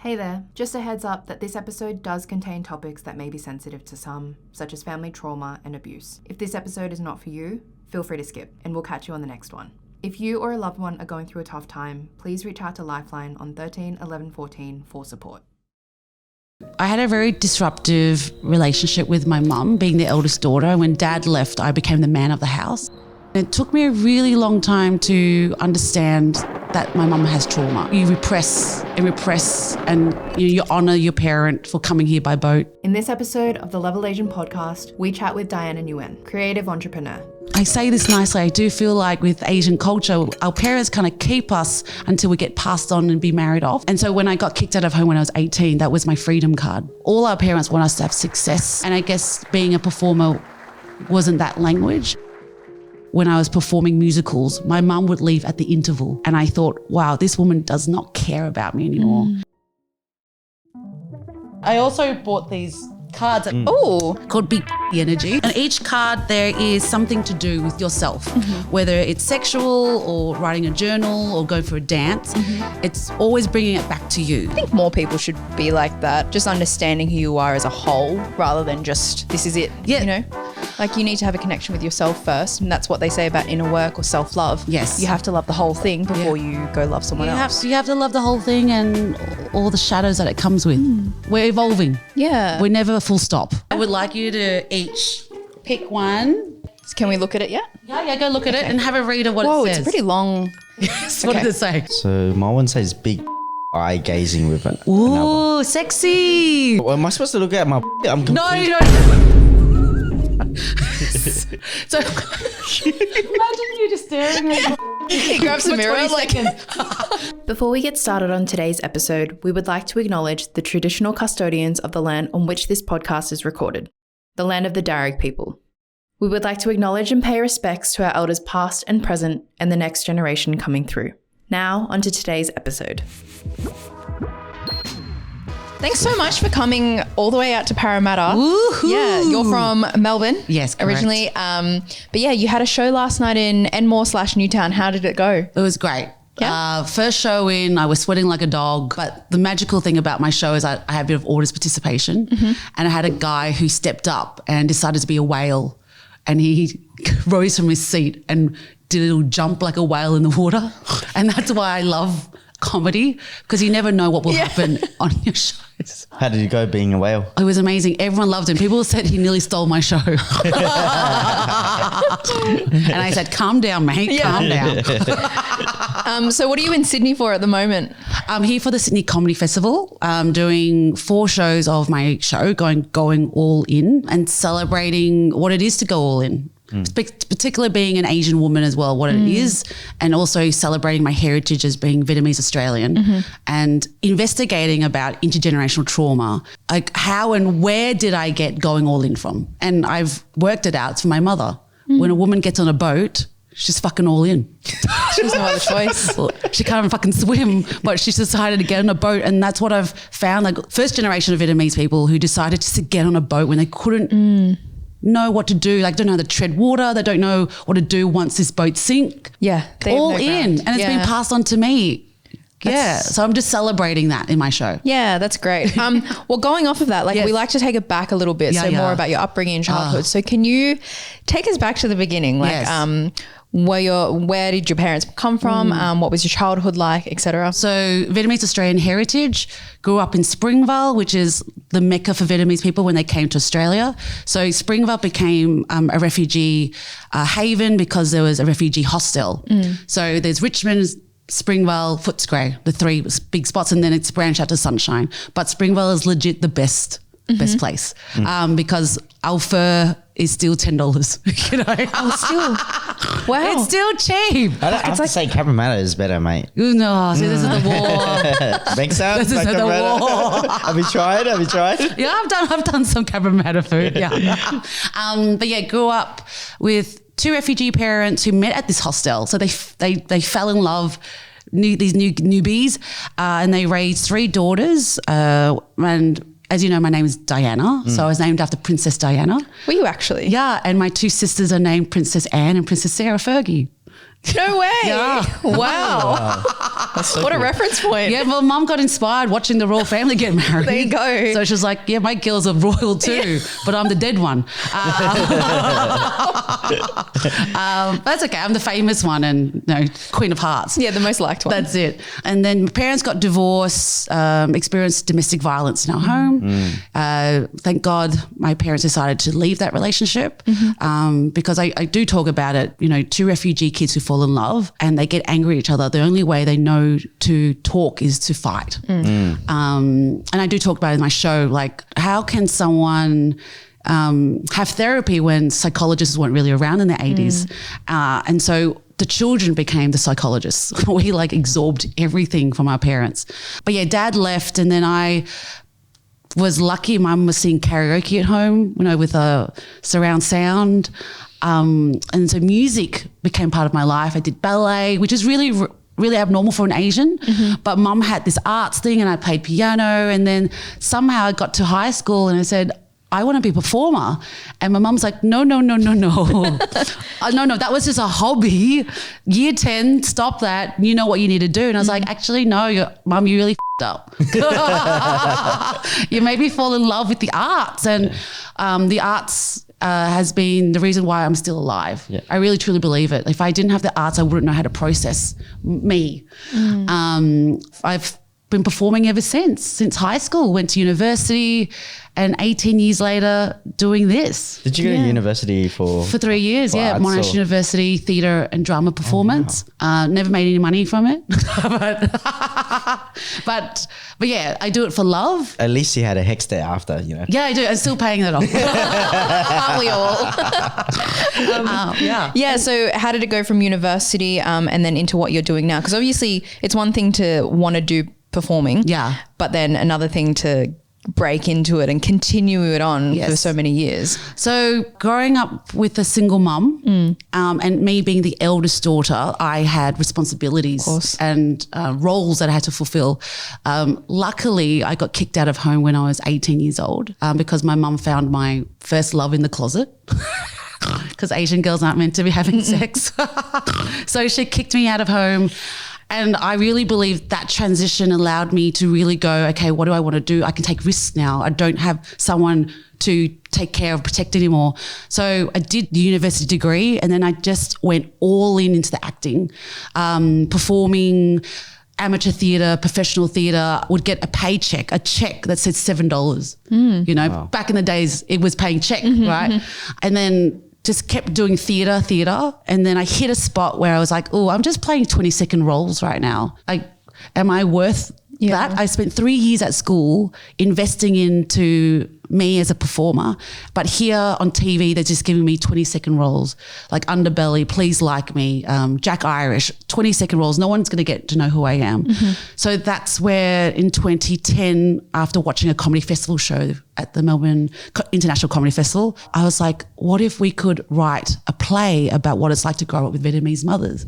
Hey there, just a heads up that this episode does contain topics that may be sensitive to some, such as family trauma and abuse. If this episode is not for you, feel free to skip, and we'll catch you on the next one. If you or a loved one are going through a tough time, please reach out to Lifeline on 13 11 14 for support. I had a very disruptive relationship with my mum, being the eldest daughter. When Dad left, I became the man of the house. It took me a really long time to understand that my mum has trauma. You repress and you honour your parent for coming here by boat. In this episode of the Level Asian podcast, we chat with Diana Nguyen, creative entrepreneur. I say this nicely, I do feel like with Asian culture, our parents kind of keep us until we get passed on and be married off. And so when I got kicked out of home when I was 18, that was my freedom card. All our parents want us to have success. And I guess being a performer wasn't that language. When I was performing musicals, my mum would leave at the interval. And I thought, wow, this woman does not care about me anymore. I also bought these cards called Big Energy. And each card there is something to do with yourself, whether it's sexual or writing a journal or going for a dance. It's always bringing it back to you. I think more people should be like that, just understanding who you are as a whole rather than just this is it, you know? Like you need to have a connection with yourself first, and that's what they say about inner work or self-love. Yes. You have to love the whole thing before you go love someone else. You have to love the whole thing and all the shadows that it comes with. We're evolving. Yeah. We're never full stop. I would like you to each pick one. Can we look at it yet? Yeah, go look at it and have a read of what it says. Whoa, it's pretty long. Yes, what does it say? So my one says big eye gazing with an Ooh, sexy. Well, am I supposed to look at my I'm confused. No. So imagine you just staring at He grabs the mirror like Before we get started on today's episode, we would like to acknowledge the traditional custodians of the land on which this podcast is recorded, the land of the Darug people. We would like to acknowledge and pay respects to our elders past and present and the next generation coming through. Now, onto today's episode. Thanks so much for coming all the way out to Parramatta. Woohoo. Yeah, you're from Melbourne. Yes, correct. Originally. But yeah, you had a show last night in Enmore/Newtown. How did it go? It was great. Yeah. First show in, I was sweating like a dog. But the magical thing about my show is I had a bit of audience participation. And I had a guy who stepped up and decided to be a whale. And he rose from his seat and did a little jump like a whale in the water. And that's why I love comedy, because you never know what will happen on your shows. How did you go being a whale? It was amazing. Everyone loved him. People said he nearly stole my show. And I said, calm down, mate, calm down. So what are you in Sydney for at the moment? I'm here for the Sydney Comedy Festival. I'm doing 4 shows of my show, going all in and celebrating what it is to go all in. Particularly being an Asian woman as well, what it is, and also celebrating my heritage as being Vietnamese Australian and investigating about intergenerational trauma. Like how and where did I get going all in from? And I've worked it out for my mother. When a woman gets on a boat, she's fucking all in. She has no other choice. Well, she can't even fucking swim, but she's decided to get on a boat. And that's what I've found. Like first generation of Vietnamese people who decided just to get on a boat when they couldn't know what to do, like don't know how to tread water, they don't know what to do once this boat sink. Yeah. All in. And it's been passed on to me. So I'm just celebrating that in my show. Yeah, that's great. Well, going off of that, like we like to take it back a little bit, more about your upbringing and childhood. So can you take us back to the beginning? Like where did your parents come from? What was your childhood like, etc.? So Vietnamese Australian heritage, grew up in Springvale, which is the mecca for Vietnamese people when they came to Australia. So Springvale became a refugee haven because there was a refugee hostel. So there's Richmond, Springvale, Footscray, the 3 big spots, and then it's branched out to Sunshine. But Springvale is legit the best place because our fur is still $10. You know, Wow, it's still cheap. I have to say Cabramatta is better, mate. No, see, this is the war. Makes sense. This is the war. Have you tried? Yeah, I've done some Cabramatta food. Yeah, but yeah, grew up with 2 refugee parents who met at this hostel. So they fell in love, these newbies, and they raised 3 daughters. And as you know, my name is Diana, so I was named after Princess Diana. Were you actually? Yeah, and my 2 sisters are named Princess Anne and Princess Sarah Fergie. No way. Yeah. Wow. That's so What a cool. reference point. Yeah, well, Mum got inspired watching the royal family get married. There you go. So she was like, yeah, my girls are royal too, but I'm the dead one. That's okay. I'm the famous one and Queen of Hearts. Yeah, the most liked one. That's it. And then my parents got divorced, experienced domestic violence in our home. Thank God my parents decided to leave that relationship because I do talk about it, two refugee kids who fall in love and they get angry at each other. The only way they know to talk is to fight. And I do talk about it in my show, like how can someone have therapy when psychologists weren't really around in the 80s? And so the children became the psychologists. We absorbed everything from our parents. But yeah, Dad left and then I was lucky. Mum was singing karaoke at home, with a surround sound. And so music became part of my life. I did ballet, which is really abnormal for an Asian, but Mum had this arts thing and I played piano. And then somehow I got to high school and I said, I want to be a performer. And my mum's like, no. No, that was just a hobby. Year 10, stop that. You know what you need to do. And I was like, actually, no, Mum, you really f***ed up. You made me fall in love with the arts. And the arts has been the reason why I'm still alive. Yeah. I really, truly believe it. If I didn't have the arts, I wouldn't know how to process me. I've been performing ever since high school, went to university, and 18 years later doing this. Did you go to university for 3 years? Yeah, Monash University, theatre and drama performance. Never made any money from it, but yeah, I do it for love. At least you had a HECS there after, Yeah, I do. I'm still paying that off. Aren't we all? Yeah. So how did it go from university and then into what you're doing now? Because obviously it's one thing to want to do performing, but then another thing to break into it and continue it on for so many years. So growing up with a single mum and me being the eldest daughter, I had responsibilities and roles that I had to fulfill. Luckily, I got kicked out of home when I was 18 years old because my mum found my first love in the closet. Because Asian girls aren't meant to be having sex. So she kicked me out of home. And I really believe that transition allowed me to really go, okay, what do I want to do? I can take risks now. I don't have someone to take care of, protect anymore. So I did the university degree and then I just went all into the acting, performing, amateur theatre, professional theatre, would get a paycheck, a check that said $7. Back in the days it was paying check, right? And then just kept doing theatre. And then I hit a spot where I was like, oh, I'm just playing 20-second roles right now. Am I worth that? I spent 3 years at school investing into me as a performer, but here on TV, they're just giving me 20-second roles, like Underbelly, Please Like Me, Jack Irish, 20-second roles. No one's going to get to know who I am. So that's where in 2010, after watching a comedy festival show at the Melbourne International Comedy Festival, I was like, what if we could write a play about what it's like to grow up with Vietnamese mothers?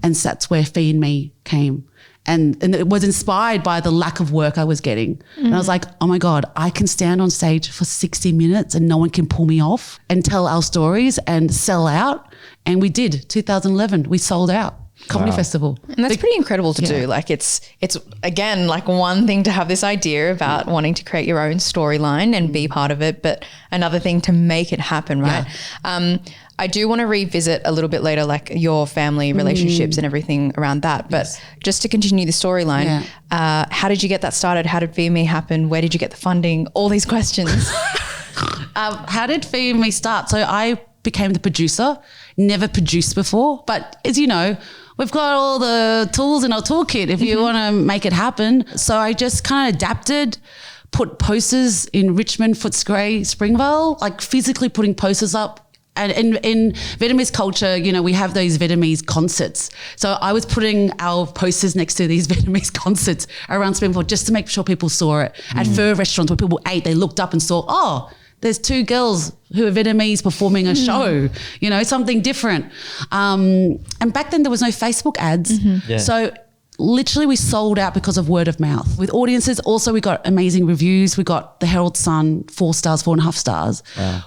And so that's where Fee and Me came. And it was inspired by the lack of work I was getting. And I was like, oh my God, I can stand on stage for 60 minutes and no one can pull me off and tell our stories and sell out. And we did. 2011, we sold out. Comedy Festival. And that's pretty incredible to do. Like it's again, like one thing to have this idea about wanting to create your own storyline and be part of it, but another thing to make it happen, right? I do want to revisit a little bit later, like your family relationships and everything around that. But just to continue the storyline, how did you get that started? How did VME happen? Where did you get the funding? All these questions. How did VME start? So I became the producer, never produced before. But as you know, we've got all the tools in our toolkit if you want to make it happen. So I just kind of adapted, put posters in Richmond, Footscray, Springvale, like physically putting posters up. And in Vietnamese culture, we have those Vietnamese concerts. So I was putting our posters next to these Vietnamese concerts around Springvale just to make sure people saw it. At pho restaurants where people ate, they looked up and saw, oh, there's two girls who are Vietnamese performing a show, something different. And back then there was no Facebook ads. So literally we sold out because of word of mouth. With audiences, also we got amazing reviews. We got the Herald Sun 4 stars, 4.5 stars,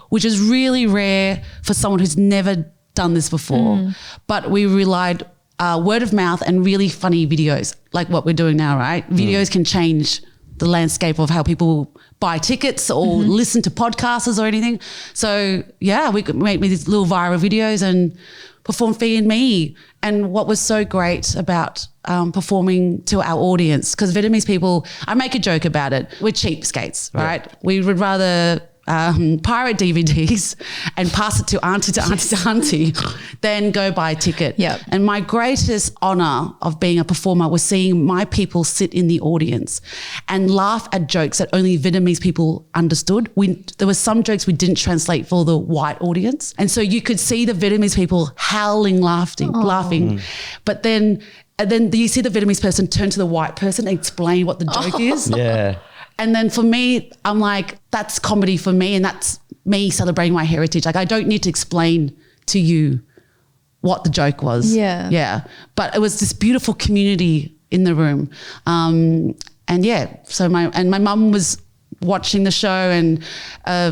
which is really rare for someone who's never done this before, but we relied word of mouth and really funny videos like what we're doing now, right? Videos can change the landscape of how people buy tickets or listen to podcasts or anything. So yeah, we could make these little viral videos and perform Fee and Me. And what was so great about performing to our audience, because Vietnamese people, I make a joke about it, we're cheapskates, right? Yeah. We would rather pirate DVDs and pass it to auntie than go buy a ticket. Yep. And my greatest honor of being a performer was seeing my people sit in the audience and laugh at jokes that only Vietnamese people understood. There were some jokes we didn't translate for the white audience. And so you could see the Vietnamese people howling, laughing. But then you see the Vietnamese person turn to the white person and explain what the joke is. Yeah. And then for me, I'm like, that's comedy for me, and that's me celebrating my heritage. Like, I don't need to explain to you what the joke was. Yeah. Yeah. But it was this beautiful community in the room. And yeah, so my mum was watching the show, and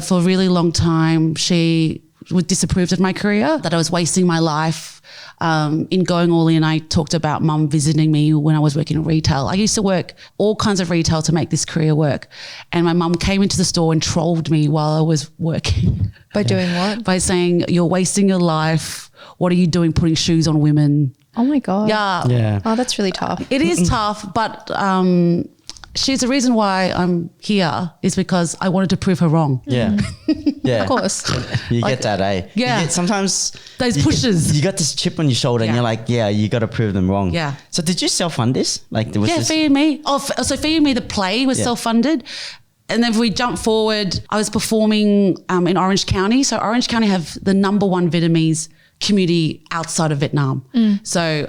for a really long time, she disapproved of my career, that I was wasting my life. In going all in, I talked about mum visiting me when I was working in retail. I used to work all kinds of retail to make this career work. And my mum came into the store and trolled me while I was working. By doing what? By saying, you're wasting your life. What are you doing putting shoes on women? Oh my God. Yeah. Oh, that's really tough. It is tough, but she's the reason why I'm here is because I wanted to prove her wrong. Yeah. Yeah. Of course. You get that, eh? Yeah. You get sometimes those pushes. You got this chip on your shoulder and you're like, yeah, you got to prove them wrong. Yeah. So did you self-fund this? Like there was this? Fee and Me. So Fee and Me, the play was self-funded. And then if we jump forward, I was performing in Orange County. So Orange County have the #1 Vietnamese community outside of Vietnam. So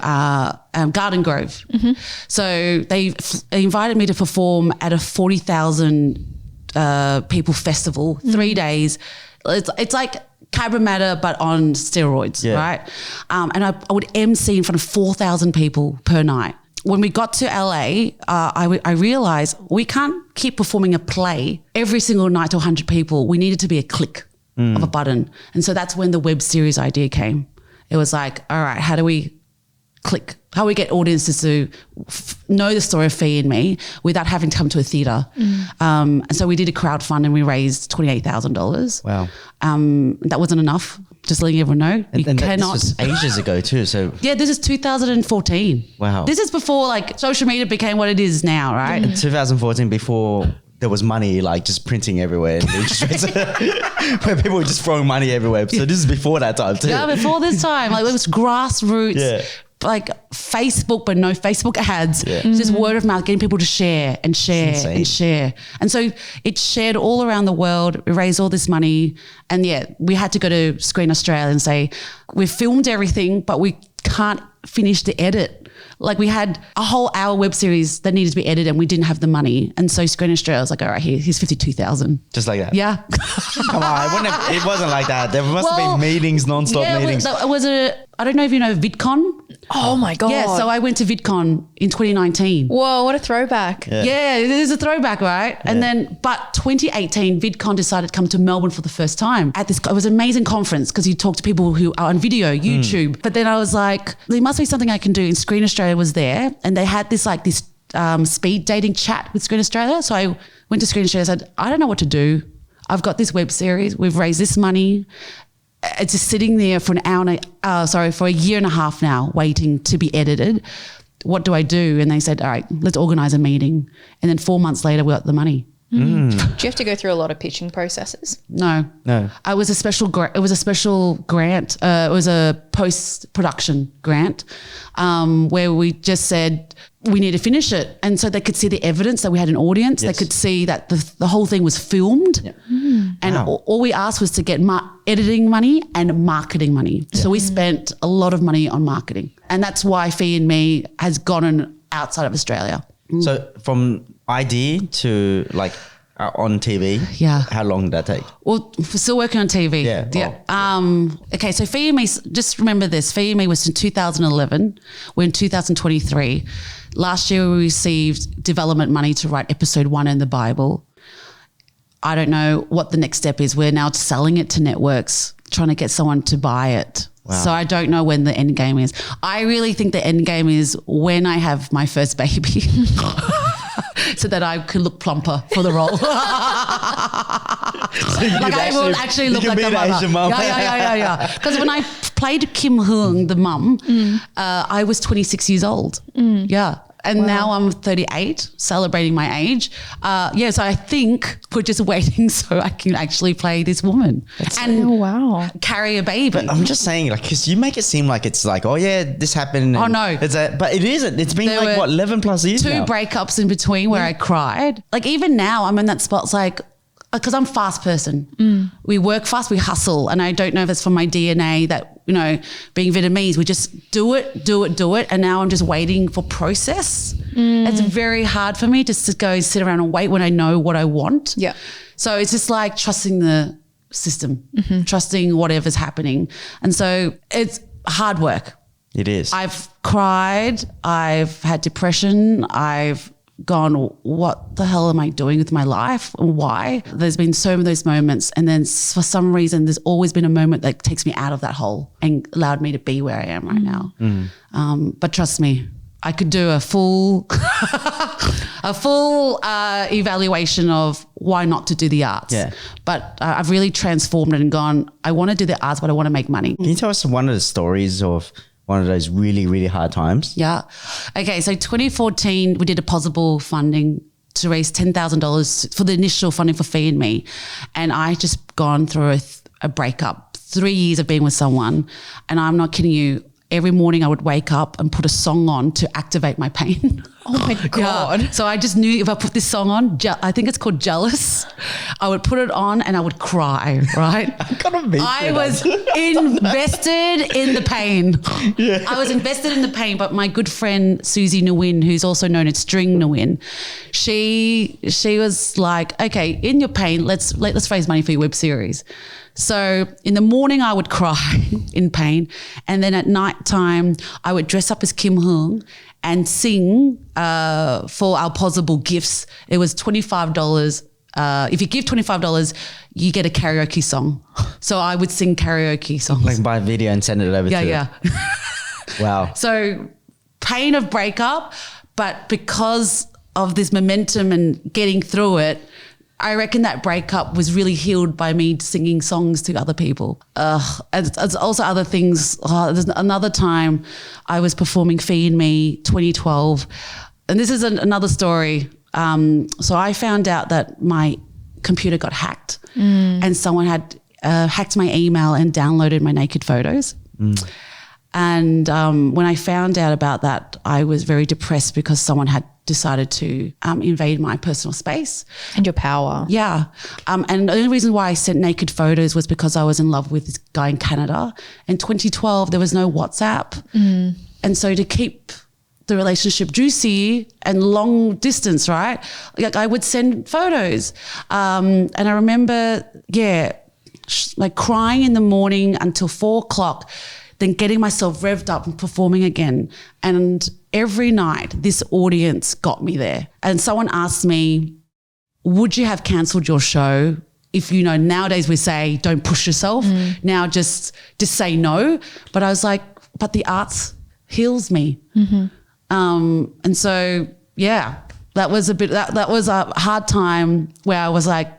Garden Grove. So they invited me to perform at a 40,000 people festival, 3 days. It's like Cabramatta but on steroids, right? And I would MC in front of 4,000 people per night. When we got to LA, I realized we can't keep performing a play every single night to 100 people. We needed to be a click of a button. And so that's when the web series idea came. It was like, all right, how do we click? How do we get audiences to know the story of Fee and Me without having to come to a theatre? And so we did a crowdfund and we raised $28,000. Wow. That wasn't enough, just letting everyone know. And this was ages ago too. So yeah, this is 2014. Wow. This is before like social media became what it is now, right? 2014, before there was money like just printing everywhere, where people were just throwing money everywhere. So this is before that time too. Yeah, before this time. Like it was grassroots. Yeah. Like Facebook, but no Facebook ads. Yeah. Just word of mouth, getting people to share and share and share. And so it shared all around the world. We raised all this money. And yeah, we had to go to Screen Australia and say, we've filmed everything, but we can't finish the edit. Like we had a whole hour web series that needed to be edited and we didn't have the money. And so Screen Australia was like, all right, here's 52,000. Just like that? Yeah. Come on, it wasn't like that. There must have been meetings, non-stop meetings. It was I don't know if you know VidCon. Oh my God. Yeah, so I went to VidCon in 2019. Whoa, what a throwback. Yeah, it is a throwback, right? Yeah. And then, but 2018, VidCon decided to come to Melbourne for the first time at this, it was an amazing conference because you talk to people who are on video, YouTube. But then I was like, there must be something I can do. And Screen Australia was there and they had this speed dating chat with Screen Australia. So I went to Screen Australia and said, I don't know what to do. I've got this web series. We've raised this money. It's just sitting there for for a year and a half now, waiting to be edited. What do I do? And they said, all right, let's organize a meeting. And then 4 months later, we got the money. Do you have to go through a lot of pitching processes? No. It was a special grant. It was a post-production grant where we just said we need to finish it. And so they could see the evidence that we had an audience. Yes. They could see that the whole thing was filmed. Yeah. And all we asked was to get editing money and marketing money. Yeah. So we spent a lot of money on marketing. And that's why Fee and Me has gone outside of Australia. So from idea to like on TV, how long did that take? Well, we're still working on TV. Okay, so Fee and Me, just remember this, Fee and Me was in 2011. We're in 2023. Last year we received development money to write episode 1 in the Bible. I don't know what the next step is. We're now selling it to networks, trying to get someone to buy it. Wow. So I don't know when the end game is. I really think the end game is when I have my first baby. So that I could look plumper for the role. So like I will actually look like the mother. Yeah. Because when I played Kim Hoong, the mum, I was 26 years old. Yeah. And now I'm 38, celebrating my age. So I think we're just waiting so I can actually play this woman and carry a baby. But I'm just saying, like, because you make it seem like it's like, oh yeah, this happened. Oh no, but it isn't. It's been like what 11 plus years. 2 breakups in between where I cried. Like even now, I'm in that spot. It's like, because I'm a fast person. We work fast, we hustle. And I don't know if it's from my DNA that, being Vietnamese, we just do it. And now I'm just waiting for process. It's very hard for me just to go sit around and wait when I know what I want. Yeah. So it's just like trusting the system, trusting whatever's happening. And so it's hard work. It is. I've cried. I've had depression. I've gone, what the hell am I doing with my life and why? There's been so many of those moments, and then for some reason there's always been a moment that takes me out of that hole and allowed me to be where I am right now. But trust me, I could do a full evaluation of why not to do the arts. But I've really transformed it and gone, I want to do the arts, but I want to make money. Can you tell us one of the stories of one of those really, really hard times? Yeah. Okay, so 2014, we did a possible funding to raise $10,000 for the initial funding for Fee and Me. And I just gone through a breakup, 3 years of being with someone. And I'm not kidding you, every morning I would wake up and put a song on to activate my pain. Oh my God. Yeah. So I just knew if I put this song on, I think it's called Jealous, I would put it on and I would cry, right? I was invested in the pain. Yeah. I was invested in the pain, but my good friend Susie Nguyen, who's also known as String Nguyen, she was like, okay, in your pain, let's raise money for your web series. So in the morning I would cry in pain, and then at night time I would dress up as Kim Hoong and sing for our possible gifts. It was $25. If you give $25, you get a karaoke song. So I would sing karaoke songs. Like buy a video and send it over to Yeah. Wow. So pain of breakup, but because of this momentum and getting through it, I reckon that breakup was really healed by me singing songs to other people. It's also other things. There's another time I was performing Fee and Me 2012. And this is another story. So I found out that my computer got hacked and someone had hacked my email and downloaded my naked photos. And when I found out about that, I was very depressed because someone had decided to invade my personal space. And your power. Yeah. And the only reason why I sent naked photos was because I was in love with this guy in Canada. In 2012, there was no WhatsApp. And so to keep the relationship juicy and long distance, right? Like I would send photos. And I remember, like crying in the morning until 4:00, then getting myself revved up and performing again. And every night this audience got me there. And someone asked me, would you have cancelled your show if, nowadays we say, don't push yourself. Now just say no. But I was like, but the arts heals me. And so, that was that was a hard time where I was like,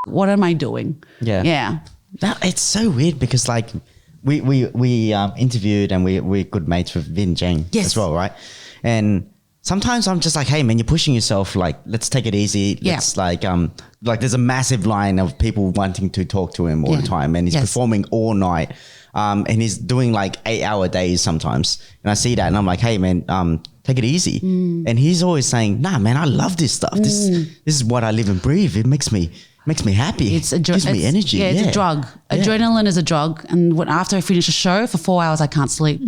what am I doing? Yeah. It's so weird because like, we interviewed and we're good mates with Vin Jang as well, right? And sometimes I'm just like, hey man, you're pushing yourself. Like, let's take it easy. Let's like there's a massive line of people wanting to talk to him all the time, and he's performing all night. And he's doing like 8-hour days sometimes. And I see that and I'm like, hey man, take it easy. And he's always saying, nah man, I love this stuff. This is what I live and breathe. It makes me happy. Gives me energy. Yeah, it's a drug. Adrenaline is a drug. And after I finish a show for 4 hours, I can't sleep.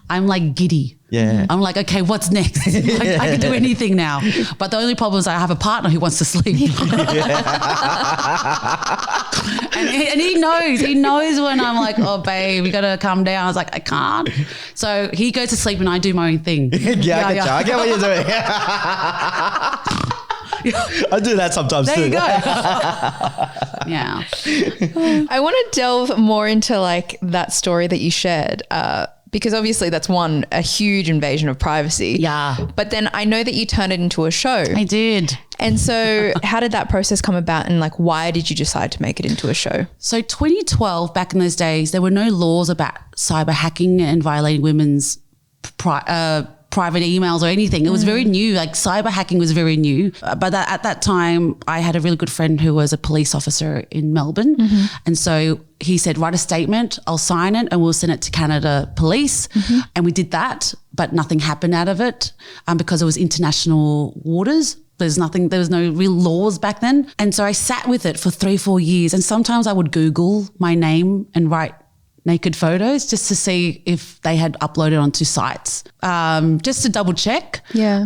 I'm like giddy. Yeah. I'm like, okay, what's next? I can do anything now. But the only problem is I have a partner who wants to sleep. and he knows when I'm like, oh babe, we got to calm down. I was like, I can't. So he goes to sleep and I do my own thing. I get what you're doing. I do that sometimes too. There you go. Yeah. I want to delve more into like that story that you shared. Because obviously that's a huge invasion of privacy. Yeah. But then I know that you turned it into a show. I did. And so how did that process come about, and like why did you decide to make it into a show? So 2012, back in those days, there were no laws about cyber hacking and violating women's private emails or anything. It was very new. Like cyber hacking was very new. But at that time, I had a really good friend who was a police officer in Melbourne. And so he said, write a statement, I'll sign it and we'll send it to Canada Police. And we did that, but nothing happened out of it because it was international waters. There was no real laws back then. And so I sat with it for 3-4 years. And sometimes I would Google my name and write naked photos just to see if they had uploaded onto sites, just to double check. Yeah.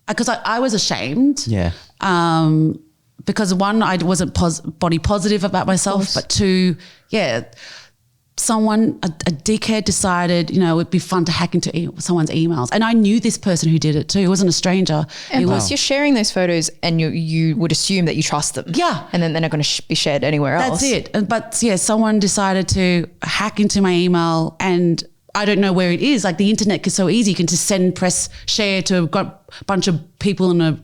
Because I was ashamed. Yeah. Because one, I wasn't body positive about myself, but two, someone, a dickhead decided, it'd be fun to hack into someone's emails. And I knew this person who did it too. It wasn't a stranger. And plus you're sharing those photos and you would assume that you trust them. Yeah. And then they're not going to be shared anywhere else. That's it. But yeah, someone decided to hack into my email and I don't know where it is. Like the internet is so easy. You can just press share to a bunch of people in a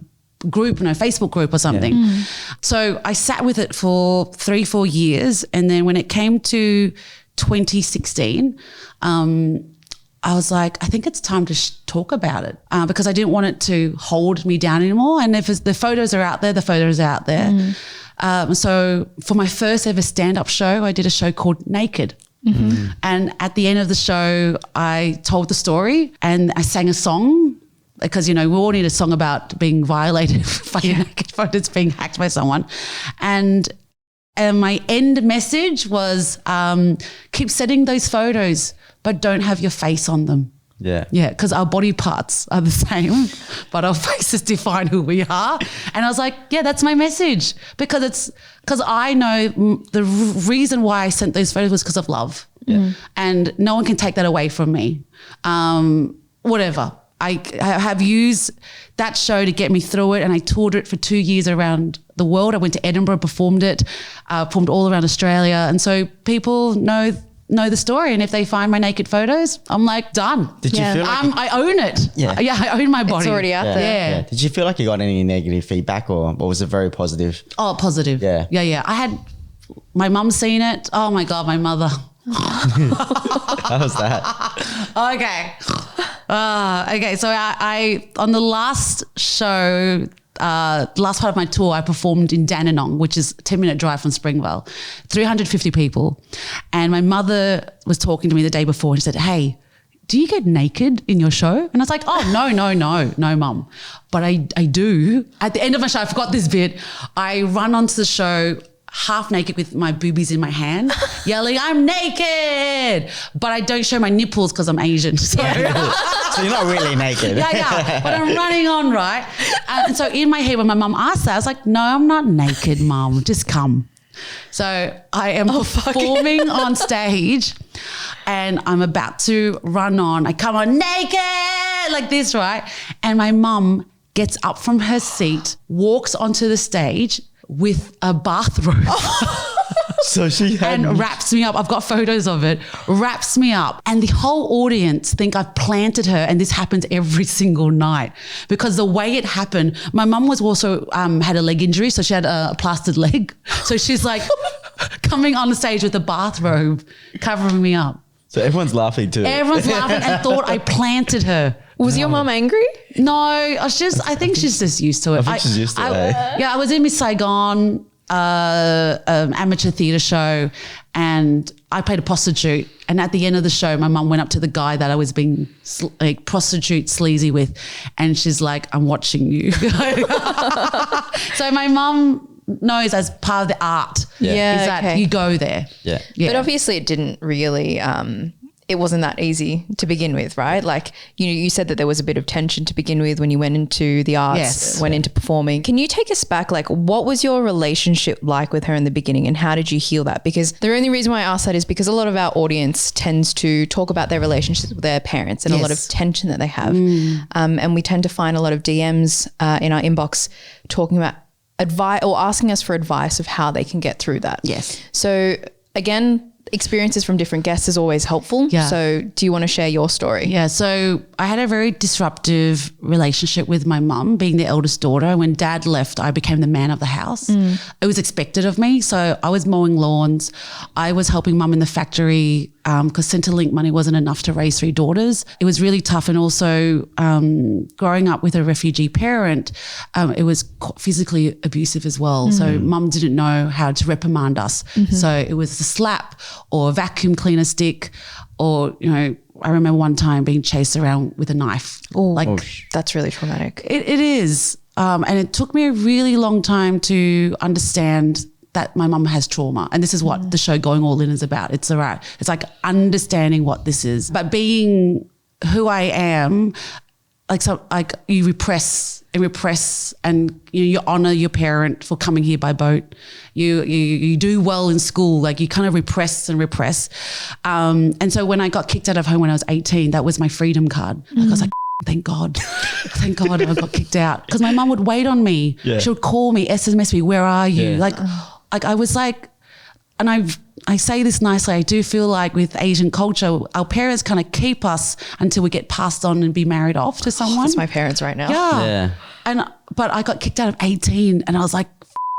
group, Facebook group or something. Yeah. So I sat with it for 3-4 years. And then when it came to 2016, I was like, I think it's time to talk about it because I didn't want it to hold me down anymore. And if the photos are out there, the photos are out there. So for my first ever stand-up show, I did a show called Naked. And at the end of the show, I told the story and I sang a song because, we all need a song about being violated by your naked photos being hacked by someone. And my end message was keep sending those photos, but don't have your face on them. Yeah. Yeah, because our body parts are the same, but our faces define who we are. And I was like, yeah, that's my message because I know the reason why I sent those photos was because of love. Yeah. And no one can take that away from me. Whatever. I have used that show to get me through it, and I toured it for 2 years around the world. I went to Edinburgh, performed it, performed all around Australia. And so people know the story, and if they find my naked photos, I'm like, done. Did you feel like I own it. Yeah, I own my body. It's already out there. Yeah. Did you feel like you got any negative feedback or was it very positive? Oh, positive. Yeah. I had my mum seen it. Oh my God, my mother. How was that? Okay. Okay. So I on the last show, last part of my tour, I performed in Dandenong, which is a 10-minute drive from Springvale, 350 people. And my mother was talking to me the day before and she said, hey, do you get naked in your show? And I was like, oh, no, mum. But I do. At the end of my show, I forgot this bit. I run onto the show half naked with my boobies in my hand, yelling, I'm naked. But I don't show my nipples because I'm Asian. So. So you're not really naked. Yeah. But I'm running on, right? And so in my head, when my mum asked that, I was like, no, I'm not naked, mum. Just come. So I am performing on stage and I'm about to run on. I come on naked like this, right? And my mum gets up from her seat, walks onto the stage with a bathrobe. So she had and wraps me up. I've got photos of it. Wraps me up. And the whole audience think I've planted her, and this happens every single night because the way it happened, my mum was also had a leg injury, so she had a plastered leg. So she's like coming on the stage with a bathrobe covering me up. So everyone's laughing too. Everyone's laughing and thought I planted her. Was your mum angry? No, I think she's just used to it. I think she's used to it. Yeah, I was in Miss Saigon, amateur theatre show, and I played a prostitute. And at the end of the show, my mum went up to the guy that I was being prostitute sleazy with, and she's like, I'm watching you. So my mum knows as part of the art is that you go there. Yeah. But obviously it didn't really it wasn't that easy to begin with, right? Like, you said that there was a bit of tension to begin with when you went into the arts, went into performing. Can you take us back? Like, what was your relationship like with her in the beginning and how did you heal that? Because the only reason why I ask that is because a lot of our audience tends to talk about their relationships with their parents and a lot of tension that they have. And we tend to find a lot of DMs in our inbox talking about advice or asking us for advice of how they can get through that. Yes. So again, experiences from different guests is always helpful. Yeah. So do you want to share your story? Yeah. So I had a very disruptive relationship with my mum, being the eldest daughter. When dad left, I became the man of the house. It was expected of me. So I was mowing lawns. I was helping mum in the factory because Centrelink money wasn't enough to raise 3 daughters. It was really tough. And also growing up with a refugee parent, it was physically abusive as well. So mum didn't know how to reprimand us. So it was a slap or a vacuum cleaner stick, or, you know, I remember one time being chased around with a knife. That's really traumatic. It is. And it took me a really long time to understand that my mum has trauma. And this is what the show Going All In is about. It's like understanding what this is. But being who I am, like you repress and you honor your parent for coming here by boat. You do well in school, like you kind of repress. And so when I got kicked out of home when I was 18, that was my freedom card. Like I was like, thank God I got kicked out, because my mum would wait on me. Yeah. She would call me, SMS me, where are you? Yeah. Like I was like, and I say this nicely, I do feel like with Asian culture, our parents kind of keep us until we get passed on and be married off to someone. That's my parents right now. Yeah. But I got kicked out of 18 and I was like,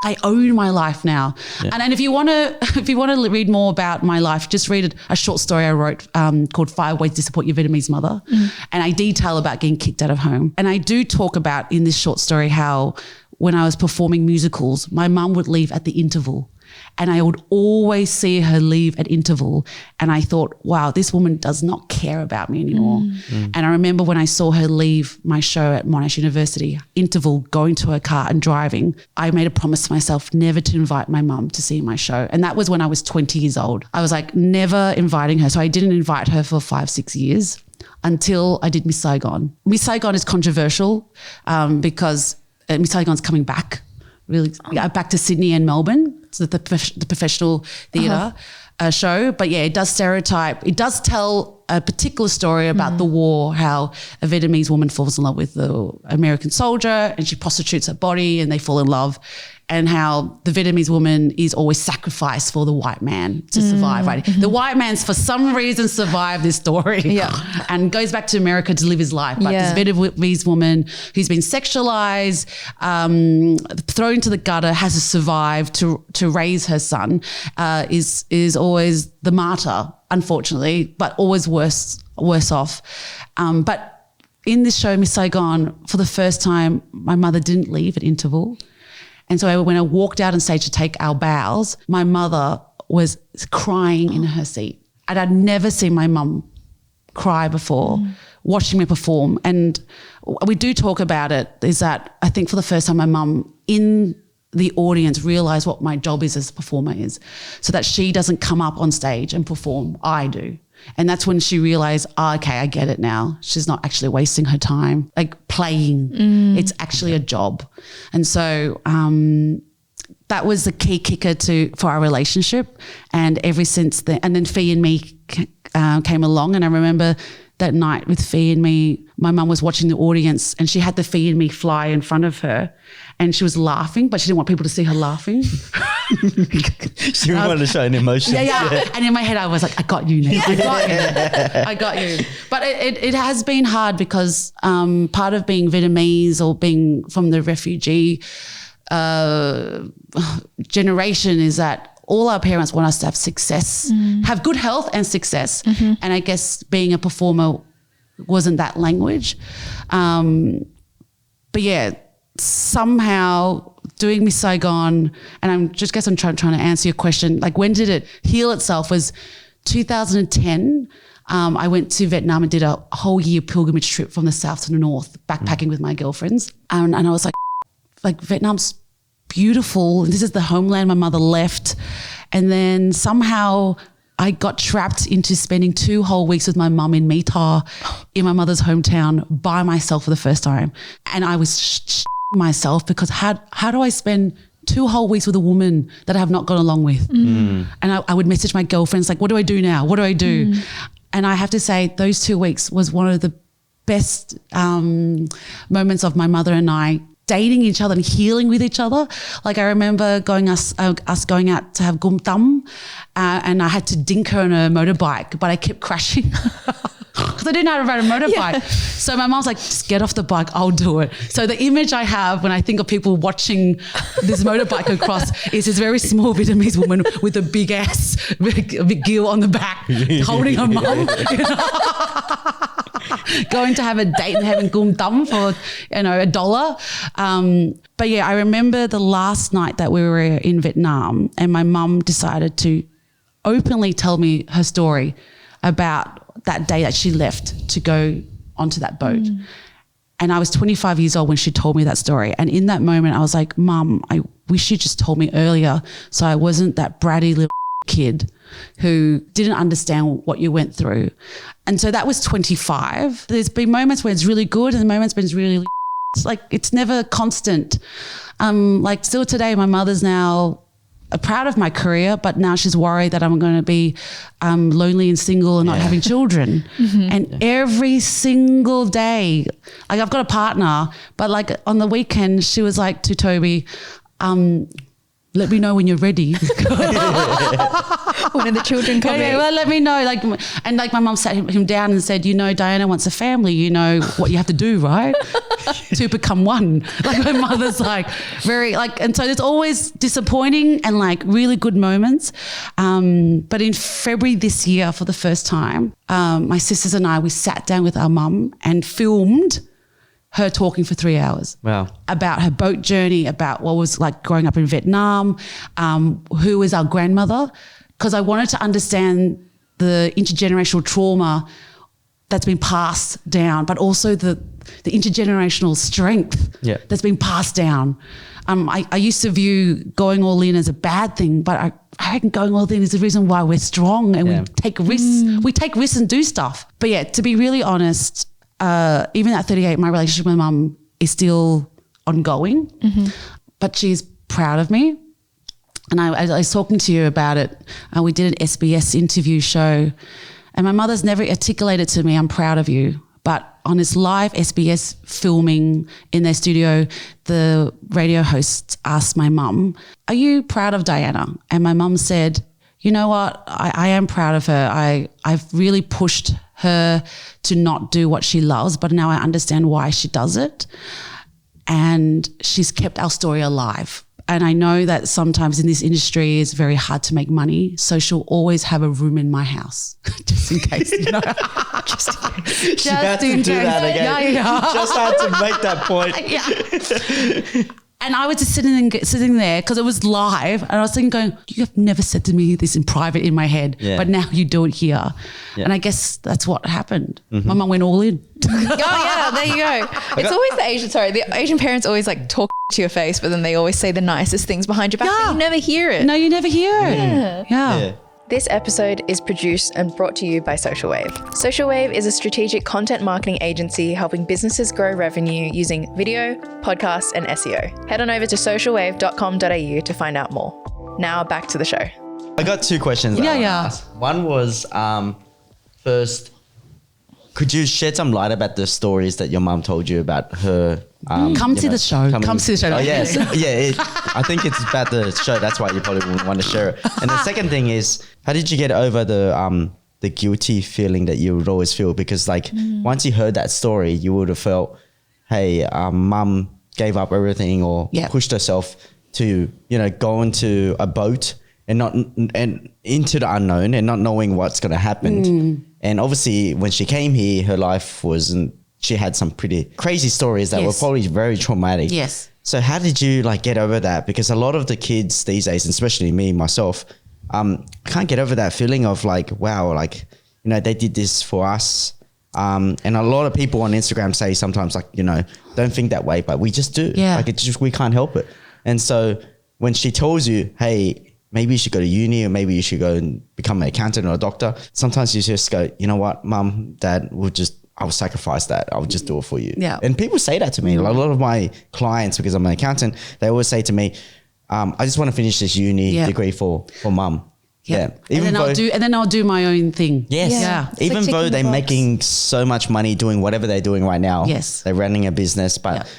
I own my life now. Yeah. And if you want to read more about my life, just read a short story I wrote called 5 Ways to Support Your Vietnamese Mother. And I detail about getting kicked out of home. And I do talk about in this short story how when I was performing musicals, my mum would leave at the interval. And I would always see her leave at interval. And I thought, wow, this woman does not care about me anymore. And I remember when I saw her leave my show at Monash University, interval, going to her car and driving, I made a promise to myself never to invite my mum to see my show. And that was when I was 20 years old. I was like never inviting her. So I didn't invite her for 5-6 years until I did Miss Saigon. Miss Saigon is controversial because Miss Saigon's coming back. Really, back to Sydney and Melbourne. So the professional theatre show. But yeah, it does stereotype. It does tell a particular story about the war, how a Vietnamese woman falls in love with the American soldier and she prostitutes her body and they fall in love, and how the Vietnamese woman is always sacrificed for the white man to survive, right? The white man's for some reason survived this story and goes back to America to live his life. But this Vietnamese woman who's been sexualized, thrown to the gutter, has to survive to raise her son, is always the martyr, unfortunately, but always worse off. But in this show, Miss Saigon, for the first time, my mother didn't leave at interval. And so when I walked out on stage to take our bows, my mother was crying in her seat. And I'd never seen my mum cry before, watching me perform. And we do talk about it, is that I think for the first time my mum in the audience realised what my job is as a performer is, so that she doesn't come up on stage and perform, I do. And that's when she realised, okay, I get it now. She's not actually wasting her time, like playing. It's actually a job. And so that was the key kicker for our relationship. And ever since then, and then Fee and Me came along, and I remember that night with Fee and Me, my mum was watching the audience and she had the Fee and Me fly in front of her and she was laughing, but she didn't want people to see her laughing. She wanted to show an emotion. Yeah. And in my head I was like, I got you now. I got you. But it has been hard because part of being Vietnamese or being from the refugee generation is that all our parents want us to have success, have good health and success. And I guess being a performer wasn't that language. But yeah, somehow doing Miss Saigon, and I'm trying to answer your question, like when did it heal itself was 2010. I went to Vietnam and did a whole year pilgrimage trip from the south to the north, backpacking with my girlfriends. And I was like Vietnam's beautiful. This is the homeland my mother left. And then somehow I got trapped into spending 2 whole weeks with my mum in My Tho in my mother's hometown by myself for the first time. And I was myself because how do I spend 2 whole weeks with a woman that I have not got along with? And I would message my girlfriends like, what do I do now? What do I do? And I have to say those 2 weeks was one of the best moments of my mother and I dating each other and healing with each other. Like I remember us going out to have gum tam, and I had to dink her on a motorbike, but I kept crashing because I didn't know how to ride a motorbike. Yeah. So my mom's like, just get off the bike, I'll do it. So the image I have when I think of people watching this motorbike across is this very small Vietnamese woman with a big ass, a big gill on the back, holding her mum. Going to have a date and having gum tam for $1. But yeah, I remember the last night that we were in Vietnam, and my mum decided to openly tell me her story about that day that she left to go onto that boat. And I was 25 years old when she told me that story. And in that moment, I was like, Mum, I wish you just told me earlier so I wasn't that bratty little kid who didn't understand what you went through. And so that was 25. There's been moments where it's really good and moments when it's really, it's like, it's never constant. Like still today, my mother's now proud of my career, but now she's worried that I'm going to be lonely and single and not having children. And every single day, like I've got a partner, but like on the weekend, she was like to Toby, let me know when you're ready. When the children come in. Well, let me know. And my mum sat him down and said, Diana wants a family. You know what you have to do, right? To become one. Like my mother's like very like, and so there's always disappointing and like really good moments. But in February this year, for the first time, my sisters and I, we sat down with our mum and filmed her talking for 3 hours. Wow. About her boat journey, about what was like growing up in Vietnam, who was our grandmother, because I wanted to understand the intergenerational trauma that's been passed down, but also the intergenerational strength that's been passed down. I used to view going all in as a bad thing, but I reckon going all in is the reason why we're strong and we take risks. We take risks and do stuff. But yeah, to be really honest, even at 38, my relationship with Mum is still ongoing, but she's proud of me. And I was talking to you about it. We did an SBS interview show, and my mother's never articulated to me, I'm proud of you. But on this live SBS filming in their studio, the radio host asked my mum, are you proud of Diana? And my mum said, you know what, I am proud of her. I've really pushed her to not do what she loves, but now I understand why she does it. And she's kept our story alive. And I know that sometimes in this industry it's very hard to make money, so she'll always have a room in my house, just in case, just in case. She had to do that again. Yeah. She just had to make that point. And I was just sitting there because it was live, and I was thinking, going, you have never said to me this in private in my head, but now you do it here. Yeah. And I guess that's what happened. My mum went all in. Oh yeah, there you go. It's always the Asian parents always like talk to your face, but then they always say the nicest things behind your back, but you never hear it. No, you never hear it. Yeah. This episode is produced and brought to you by Social Wave. Social Wave is a strategic content marketing agency helping businesses grow revenue using video, podcasts, and SEO. Head on over to socialwave.com.au to find out more. Now back to the show. I got two questions. One was, first, could you shed some light about the stories that your mum told you about her? Come to the show. Come to the show. Oh, yes. I think it's about the show. That's why you probably wouldn't want to share it. And the second thing is, how did you get over the guilty feeling that you would always feel? Because once you heard that story, you would have felt, hey, mum gave up everything or pushed herself to, go into a boat and into the unknown and not knowing what's going to happen. And obviously when she came here, her life wasn't, she had some pretty crazy stories that were probably very traumatic. Yes. So how did you get over that? Because a lot of the kids these days, especially me, myself, can't get over that feeling of wow, they did this for us. And a lot of people on Instagram say sometimes don't think that way, but we just do. Yeah. We can't help it. And so when she tells you, hey, maybe you should go to uni or maybe you should go and become an accountant or a doctor, sometimes you just go, you know what, mum, dad, I'll sacrifice that. I'll just do it for you. Yeah. And people say that to me. A lot of my clients, because I'm an accountant, they always say to me, I just want to finish this uni degree for mum. Yeah. And then I'll do my own thing. Yes. Yeah. Even though they're making so much money doing whatever they're doing right now. Yes. They're running a business, but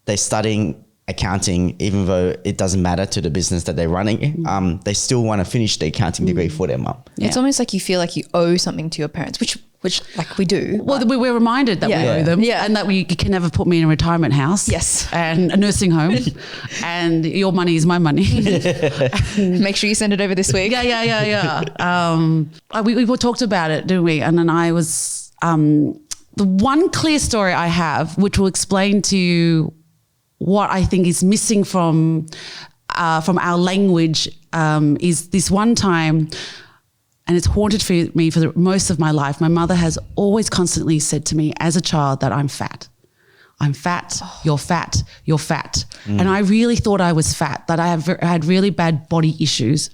they're studying accounting, even though it doesn't matter to the business that they're running, they still want to finish the accounting degree for their mum. It's almost like you feel like you owe something to your parents, which like we do. Well, we're reminded that we owe them, and that you can never put me in a retirement house, and a nursing home, and your money is my money. Make sure you send it over this week. We talked about it, didn't we? And then I was the one clear story I have, which will explain to you what I think is missing from our language, is this one time. And it's haunted me for most of my life. My mother has always constantly said to me as a child that I'm fat. I'm fat, you're fat, you're fat. And I really thought I was fat, that I had really bad body issues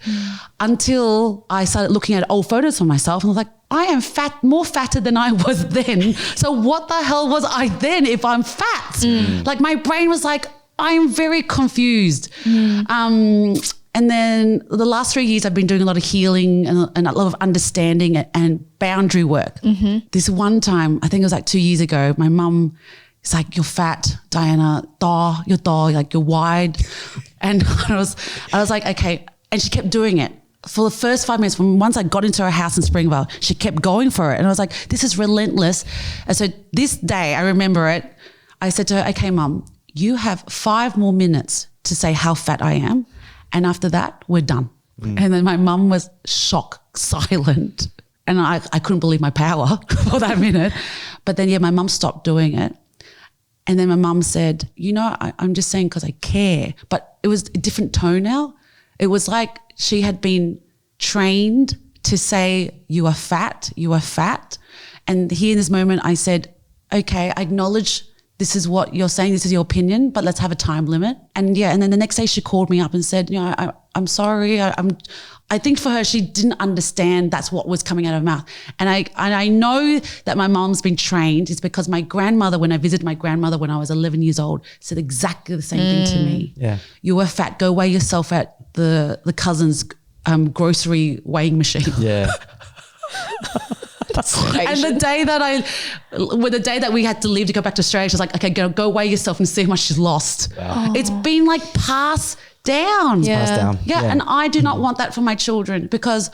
until I started looking at old photos of myself and I was like, I am fat, more fatter than I was then. So what the hell was I then if I'm fat? Like my brain was like, I'm very confused. And then the last 3 years I've been doing a lot of healing and a lot of understanding and boundary work. This one time, I think it was like 2 years ago, my mum is like, you're fat, Diana, you're like you're wide. And I was like, okay. And she kept doing it. For the first 5 minutes, once I got into her house in Springvale, she kept going for it. And I was like, this is relentless. And so this day, I remember it, I said to her, okay, Mum, you have 5 more minutes to say how fat I am. And after that, we're done. And then my mum was silent. And I couldn't believe my power for that minute. But then, my mum stopped doing it. And then my mum said, I'm just saying because I care. But it was a different tone now. It was like she had been trained to say, you are fat, you are fat. And here in this moment, I said, okay, I acknowledge this is what you're saying, this is your opinion, but let's have a time limit. And and then the next day she called me up and said, I'm sorry. I think for her, she didn't understand that's what was coming out of her mouth. And I know that my mom's been trained. It's because my grandmother, when I visited my grandmother when I was 11 years old, said exactly the same thing to me. Yeah. You were fat, go weigh yourself at the cousin's grocery weighing machine. Yeah. And the day that we had to leave to go back to Australia, she was like, okay, go weigh yourself and see how much she's lost. Wow. It's been like passed down. Passed down. Yeah. And I do not want that for my children because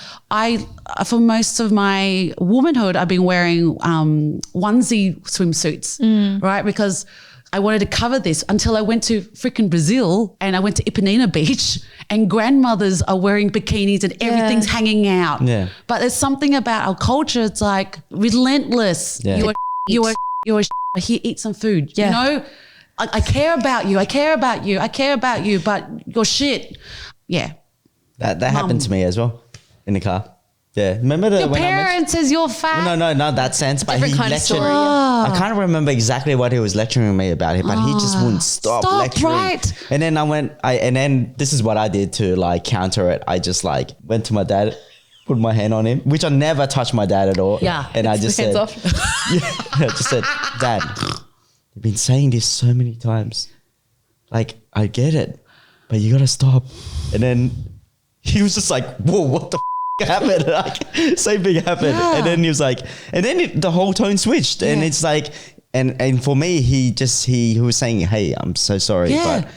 for most of my womanhood, I've been wearing onesie swimsuits, right? Because I wanted to cover this until I went to freaking Brazil and I went to Ipanema Beach and grandmothers are wearing bikinis and everything's hanging out. Yeah. But there's something about our culture. It's like relentless. Yeah. You're here, eat some food. Yeah. I care about you. I care about you. I care about you, but you're shit. Yeah. That happened to me as well in the car. Yeah, remember your parents says you're fat. No, not that sense. But he lectured. I can't remember exactly what he was lecturing me about, but he just wouldn't stop lecturing. Right. And then and then this is what I did to like counter it. I just like went to my dad, put my hand on him, which I never touched my dad at all. Yeah. And I just said, I just said, Dad, you've been saying this so many times. Like I get it, but you gotta stop. And then he was just like, whoa, what the happened? Like same thing happened. Yeah. And then he was like, and then the whole tone switched. And it's like, and for me, he was saying, hey, I'm so sorry, but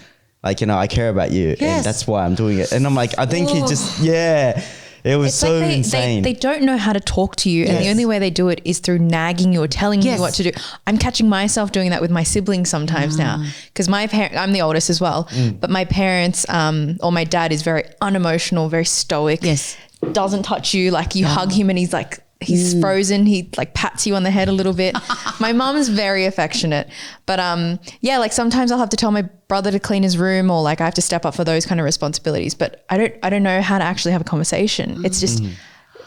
like, I care about you and that's why I'm doing it. And I'm like, I think he just, it was so like insane. They don't know how to talk to you, and the only way they do it is through nagging you or telling you what to do. I'm catching myself doing that with my siblings sometimes now, because I'm the oldest as well, but my parents or my dad is very unemotional, very stoic. Yes, doesn't touch you, like you hug him and he's like he's frozen. He like pats you on the head a little bit. My mom's very affectionate, but like sometimes I'll have to tell my brother to clean his room, or like I have to step up for those kind of responsibilities. But I don't know how to actually have a conversation. It's just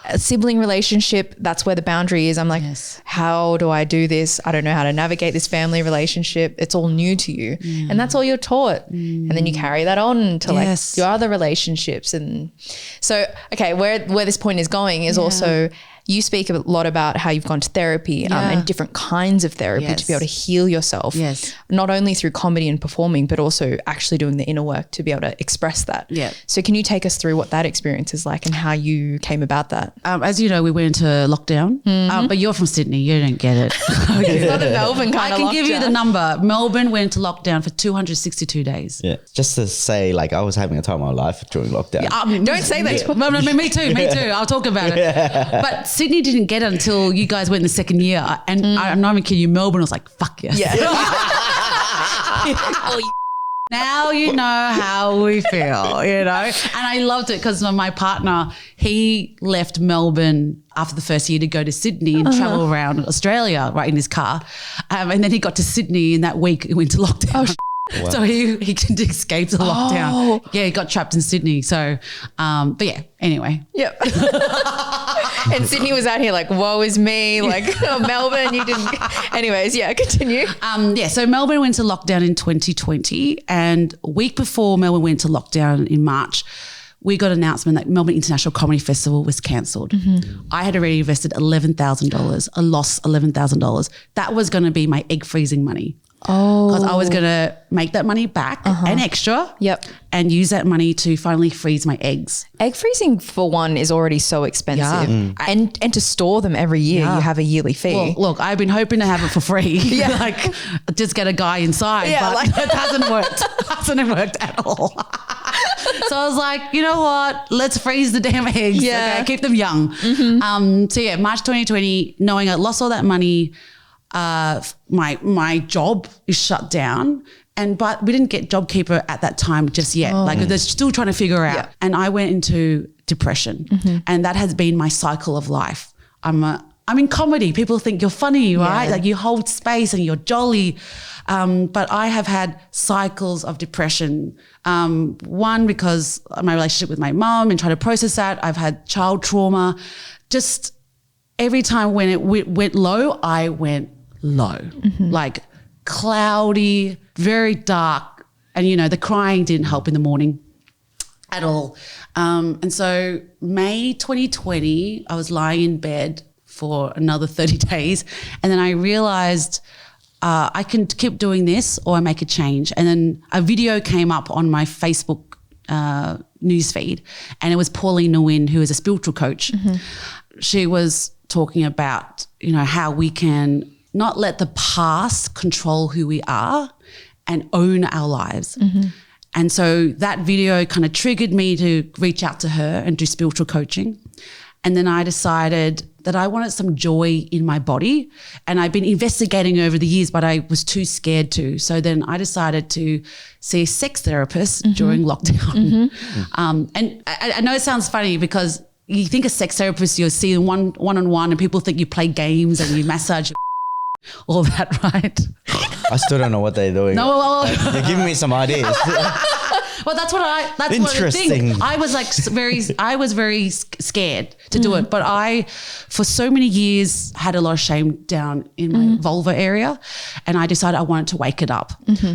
a sibling relationship. That's where the boundary is. I'm like, how do I do this? I don't know how to navigate this family relationship. It's all new to you, and that's all you're taught. And then you carry that on to like your other relationships. And so, okay, where this point is going is also you speak a lot about how you've gone to therapy and different kinds of therapy to be able to heal yourself. Yes. Not only through comedy and performing, but also actually doing the inner work to be able to express that. Yeah. So can you take us through what that experience is like and how you came about that? As you know, we went into lockdown, but you're from Sydney. You don't get it. It's not a Melbourne kind I of can lockdown. give you the number. Melbourne went into lockdown for 262 days. Yeah. Just to say, like, I was having a time of my life during lockdown. Don't say that. No, me too. I'll talk about it. But Sydney didn't get it until you guys went in the second year. And I'm not even kidding you, Melbourne was like, fuck yes. Yeah. Now you know how we feel, you know? And I loved it because my partner, he left Melbourne after the first year to go to Sydney and travel around Australia right in his car. And then he got to Sydney and that week he went to lockdown. Wow. So he couldn't escape the lockdown. Yeah, he got trapped in Sydney. So, but yeah, anyway. Yep. And Sydney was out here like, woe is me. Like, Melbourne, you didn't. Anyways, yeah, continue. So Melbourne went to lockdown in 2020. And a week before Melbourne went to lockdown in March, we got an announcement that Melbourne International Comedy Festival was cancelled. I had already invested $11,000. I lost $11,000. That was going to be my egg freezing money. Because I was going to make that money back and extra. Yep. And use that money to finally freeze my eggs. Egg freezing for one is already so expensive. Yeah. And to store them every year, you have a yearly fee. Well, look, I've been hoping to have it for free. Like just get a guy inside. Yeah, but it hasn't worked. Hasn't worked at all. So I was like, you know what? Let's freeze the damn eggs. Yeah. Okay, keep them young. So yeah, March 2020, knowing I lost all that money, my job is shut down. But we didn't get JobKeeper at that time just yet. Like they're still trying to figure out. And I went into depression, and that has been my cycle of life. I'm in comedy. People think you're funny, right? Like you hold space and you're jolly. But I have had cycles of depression. One, because of my relationship with my mum and trying to process that. I've had child trauma. Just every time when it went low, I went low. Like cloudy, very dark. And, you know, the crying didn't help in the morning at all. And so May 2020, I was lying in bed for another 30 days. And then I realized I can keep doing this or I make a change. And then a video came up on my Facebook newsfeed, and it was Pauline Nguyen, who is a spiritual coach. She was talking about, you know, how we can not let the past control who we are and own our lives. And so that video kind of triggered me to reach out to her and do spiritual coaching. And then I decided that I wanted some joy in my body. And I've been investigating over the years, but I was too scared to. So then I decided to see a sex therapist during lockdown. And I know it sounds funny because you think a sex therapist, you'll see one-on-one and people think you play games and you massage all that, right? I still don't know what they're doing. No, well, You're giving me some ideas. well, that's what Interesting. the thing. I was like very scared to do it, but I, for so many years, had a lot of shame down in my vulva area, and I decided I wanted to wake it up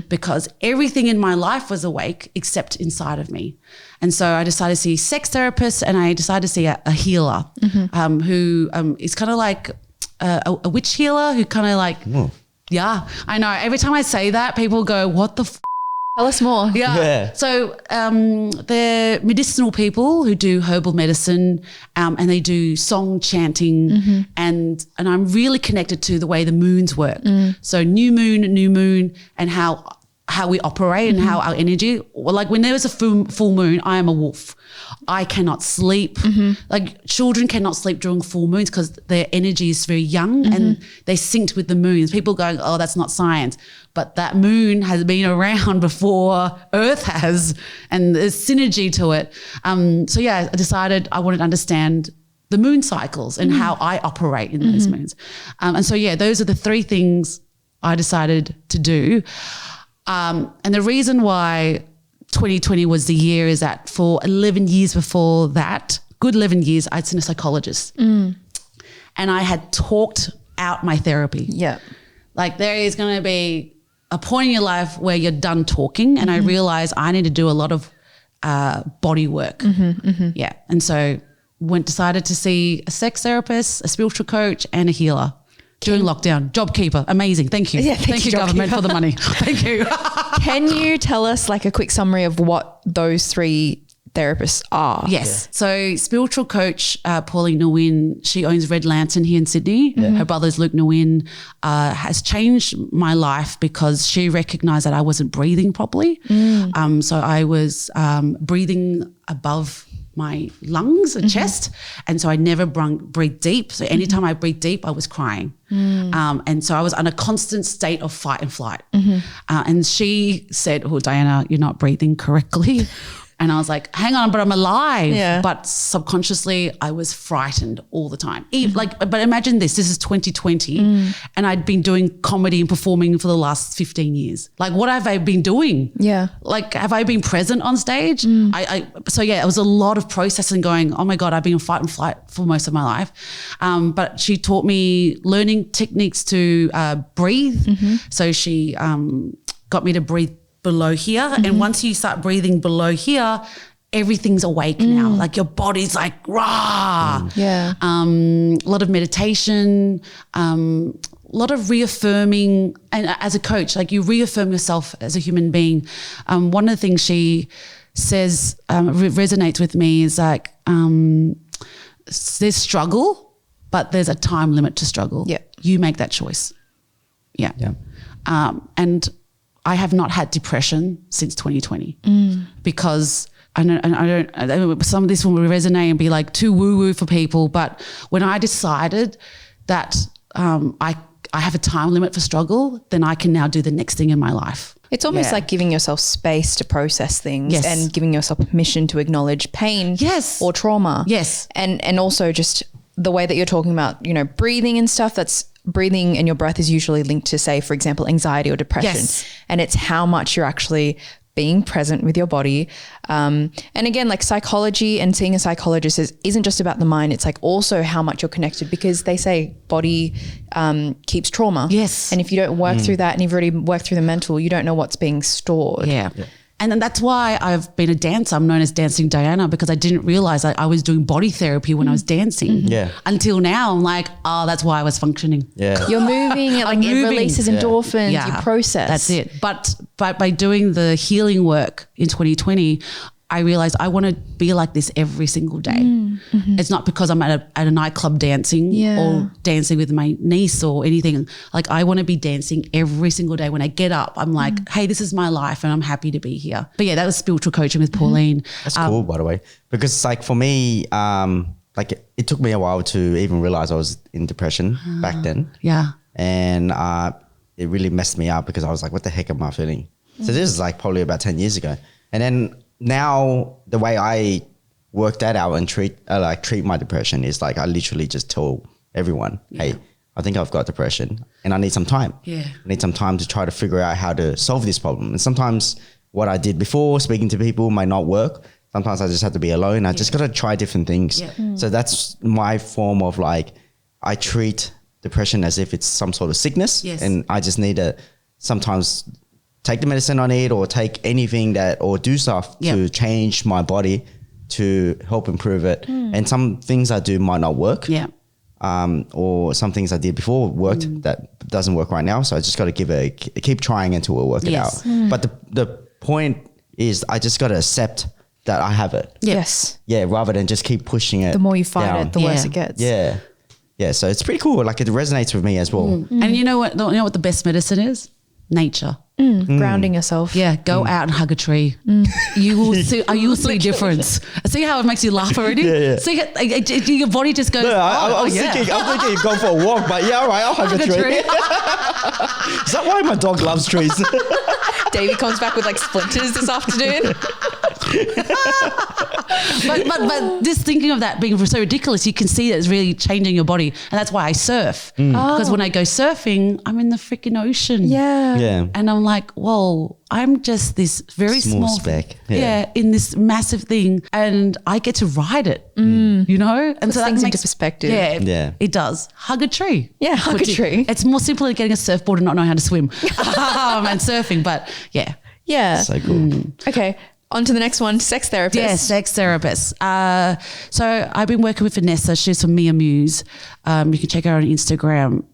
because everything in my life was awake except inside of me. And so I decided to see a sex therapist, and I decided to see a healer who is kind of like a witch healer who kind of like, yeah, I know. Every time I say that, people go, what the f-? Tell us more. Yeah. So they're medicinal people who do herbal medicine and they do song chanting and I'm really connected to the way the moons work. So new moon and how we operate and how our energy, well, like when there is a full moon, I am a wolf. I cannot sleep. Like children cannot sleep during full moons because their energy is very young and they synced with the moons. People going, oh, that's not science. But that moon has been around before Earth has, and there's synergy to it. So yeah, I decided I wanted to understand the moon cycles and how I operate in those moons. And so yeah, those are the three things I decided to do. And the reason why 2020 was the year is that for 11 years before that, good 11 years, I'd seen a psychologist and I had talked out my therapy. Yeah. Like there is going to be a point in your life where you're done talking and I realized I need to do a lot of body work. Yeah. And so decided to see a sex therapist, a spiritual coach, and a healer. During lockdown, JobKeeper, amazing. Thank you. Yeah, thank you, government, for the money. Thank you. Can you tell us like a quick summary of what those 3 therapists are? Yes. Yeah. So spiritual coach Pauline Nguyen, she owns Red Lantern here in Sydney. Yeah. Her brother's Luke Nguyen, has changed my life because she recognised that I wasn't breathing properly. So I was breathing above my lungs and chest, and so I never breathed deep. So anytime I breathed deep, I was crying. And so I was in a constant state of fight and flight. And she said, "Oh, Diana, you're not breathing correctly." And I was like, hang on, but I'm alive. Yeah. But subconsciously, I was frightened all the time. But imagine this is 2020 and I'd been doing comedy and performing for the last 15 years. Like, what have I been doing? Yeah. Like, have I been present on stage? So it was a lot of processing going, oh my God, I've been in fight and flight for most of my life. But she taught me learning techniques to breathe. So she got me to breathe below here. And once you start breathing below here, everything's awake now. Like your body's like, rah. Yeah. A lot of meditation, a lot of reaffirming. And as a coach, like you reaffirm yourself as a human being. One of the things she says resonates with me is like, there's struggle, but there's a time limit to struggle. Yeah. You make that choice. Yeah. And I have not had depression since 2020 because I don't, some of this will resonate and be like too woo-woo for people, but when I decided that I have a time limit for struggle, then I can now do the next thing in my life. It's almost like giving yourself space to process things and giving yourself permission to acknowledge pain or trauma. Yes. And also just the way that you're talking about, breathing and stuff, that's breathing and your breath is usually linked to, say, for example, anxiety or depression. Yes. And it's how much you're actually being present with your body. And again, like psychology and seeing a psychologist isn't just about the mind. It's like also how much you're connected, because they say body keeps trauma. Yes. And if you don't work through that and you've already worked through the mental, you don't know what's being stored. Yeah. And then that's why I've been a dancer. I'm known as Dancing Diana, because I didn't realize I was doing body therapy when I was dancing. Yeah. Until now, I'm like, oh, that's why I was functioning. Yeah. You're moving, it releases endorphins, you process. That's it. But by doing the healing work in 2020, I realized I want to be like this every single day. It's not because I'm at a nightclub dancing or dancing with my niece or anything. Like, I want to be dancing every single day. When I get up, I'm like, hey, this is my life and I'm happy to be here. But yeah, that was spiritual coaching with Pauline. That's cool, by the way, because like for me, like it took me a while to even realize I was in depression back then. Yeah. And it really messed me up because I was like, what the heck am I feeling? So this is like probably about 10 years ago. And then now the way I work that out and treat my depression is like I literally just tell everyone, hey, I think I've got depression and I need some time. Yeah. I need some time to try to figure out how to solve this problem. And sometimes what I did before, speaking to people, might not work. Sometimes I just have to be alone. I just got to try different things. Yeah. So that's my form of like, I treat depression as if it's some sort of sickness. Yes. And I just need to sometimes take the medicine I need or take anything or do stuff to change my body to help improve it. And some things I do might not work. Yeah. Or some things I did before worked that doesn't work right now. So I just got to keep trying until we work it out. But the point is I just got to accept that I have it. Yes. Yeah. Rather than just keep pushing it. The more you fight it, the worse it gets. Yeah. Yeah. So it's pretty cool. Like it resonates with me as well. And you know what the best medicine is? Nature. Grounding yourself. Yeah, go out and hug a tree. You will see a difference. See how it makes you laugh already? Yeah. See your body just goes, I was thinking you've gone for a walk, but yeah, all right, I'll hug a tree. Is that why my dog loves trees? Davey comes back with like splinters this afternoon. but just thinking of that being so ridiculous, you can see that it's really changing your body. And that's why I surf. Because when I go surfing, I'm in the freaking ocean. Yeah. And I'm like, whoa, I'm just this very small speck. In this massive thing. And I get to ride it, you know? And so that makes into perspective. Yeah, it does. Hug a tree. Yeah, hug a tree. It's more simple than getting a surfboard and not knowing how to swim and surfing. But yeah. Yeah. So cool. Okay. On to the next one, sex therapist. Yeah, sex therapist. So I've been working with Vanessa. She's from Mia Muse. You can check her out on Instagram.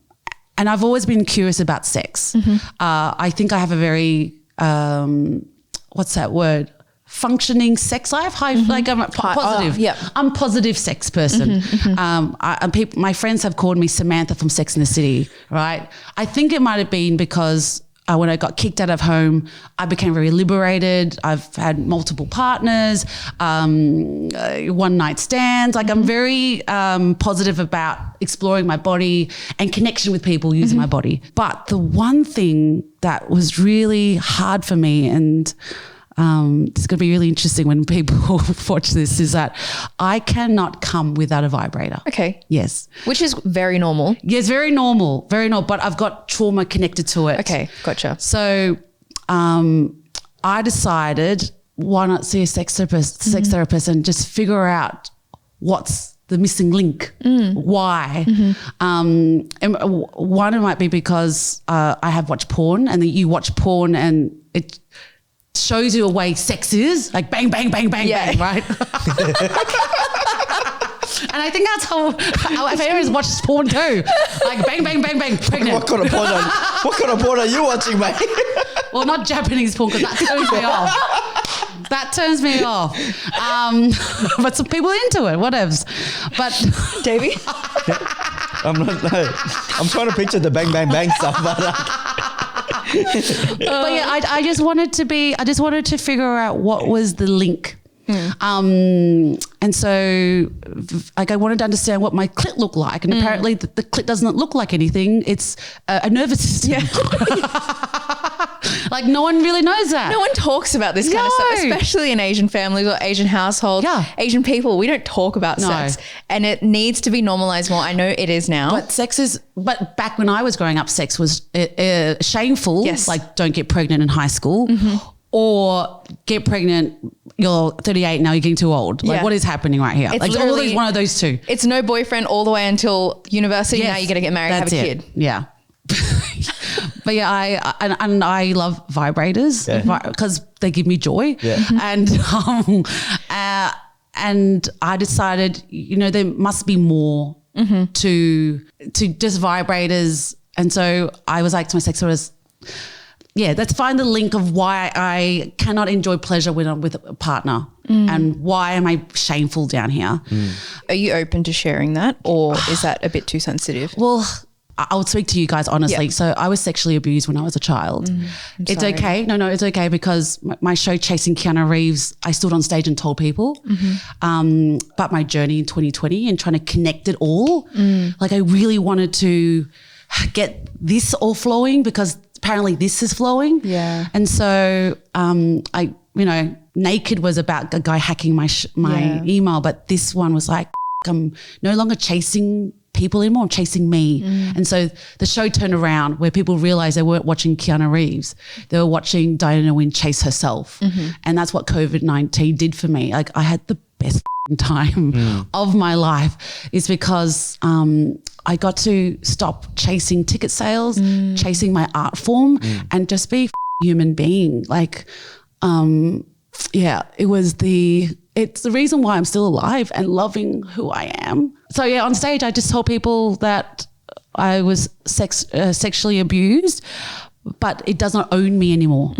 And I've always been curious about sex. I think I have a very, what's that word? Functioning sex life. Like I'm positive. I'm a positive sex person. My friends have called me Samantha from Sex and the City, right? I think it might have been because when I got kicked out of home, I became very liberated. I've had multiple partners, one night stands. Like I'm very positive about exploring my body and connection with people using my body. But the one thing that was really hard for me, and it's going to be really interesting when people watch this, is that I cannot come without a vibrator. Okay. Yes. Which is very normal. Yes, very normal, but I've got trauma connected to it. Okay, gotcha. So I decided, why not see a sex therapist and just figure out what's the missing link, why. And one, it might be because I have watched porn, and then you watch porn and it shows you a way sex is, like bang, bang, bang, bang, bang, right? And I think that's how our parents watch porn too. Like bang, bang, bang, bang, pregnant. What kind of porn are you watching, mate? Well, not Japanese porn, because that turns me off. That turns me off. But some people are into it, whatevs. But Davey? I'm trying to picture the bang, bang, bang stuff, but but yeah, I just wanted to figure out what was the link. And so like I wanted to understand what my clit looked like, and apparently the clit doesn't look like anything. It's a nervous system. Like no one really knows that. No one talks about this kind of stuff, especially in Asian families or Asian households. Asian people, we don't talk about sex, and it needs to be normalized more. I know it is now. But back when I was growing up, sex was shameful. Yes. Like don't get pregnant in high school. Or get pregnant, you're 38, now you're getting too old. Like what is happening right here? It's like always one of those two. It's no boyfriend all the way until university. Yes, now you're going to get married, have a kid. Yeah. But yeah, I love vibrators because they give me joy. Yeah. And I decided, there must be more to just vibrators. And so I was like to my sex therapist, let's find the link of why I cannot enjoy pleasure when I'm with a partner, and why am I shameful down here. Are you open to sharing that, or is that a bit too sensitive? Well, I would speak to you guys honestly. So I was sexually abused when I was a child. It's okay. No, it's okay, because my show Chasing Keanu Reeves, I stood on stage and told people about my journey in 2020 and trying to connect it all. Like I really wanted to get this all flowing, because apparently this is flowing. Yeah. And so Naked was about a guy hacking my email, but this one was like, I'm no longer chasing people anymore, I'm chasing me. And so the show turned around where people realized they weren't watching Keanu Reeves, they were watching Diana Nguyen chase herself. And that's what COVID-19 did for me. Like I had the best time of my life, is because I got to stop chasing ticket sales, chasing my art form, and just be a human being. Like, it's the reason why I'm still alive and loving who I am. So on stage, I just told people that I was sexually abused, but it does not own me anymore.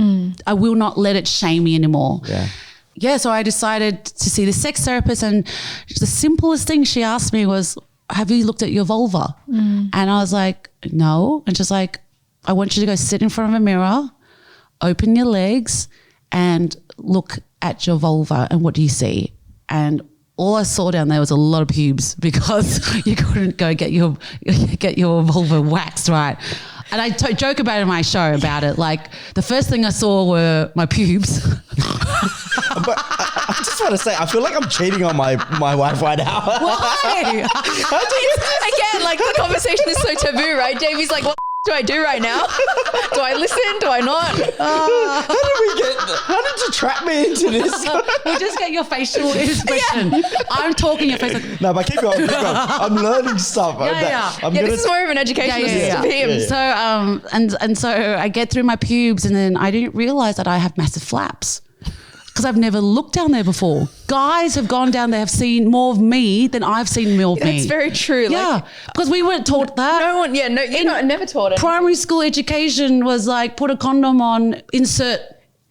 I will not let it shame me anymore. Yeah, so I decided to see the sex therapist, and the simplest thing she asked me was, have you looked at your vulva? And I was like, no. And she's like, I want you to go sit in front of a mirror, open your legs, and look at your vulva, and what do you see? And all I saw down there was a lot of pubes, because you couldn't go get your vulva waxed, right? And I joke about it in my show about it. Like the first thing I saw were my pubes. But I just want to say, I feel like I'm cheating on my wife right now. Why? Again, like the conversation is so taboo, right? Davey's like, what do I do right now? Do I listen? Do I not? How did you trap me into this? We just get your facial expression. I'm talking your face. No, but keep going. I'm learning stuff. This is more of an educational system for him. So, and so I get through my pubes, and then I didn't realize that I have massive flaps. because I've never looked down there before. Guys have gone down there, have seen more of me than I've seen more of me. It's very true. Yeah, because we weren't taught that. No one, never taught it. Primary school education was like, put a condom on, insert.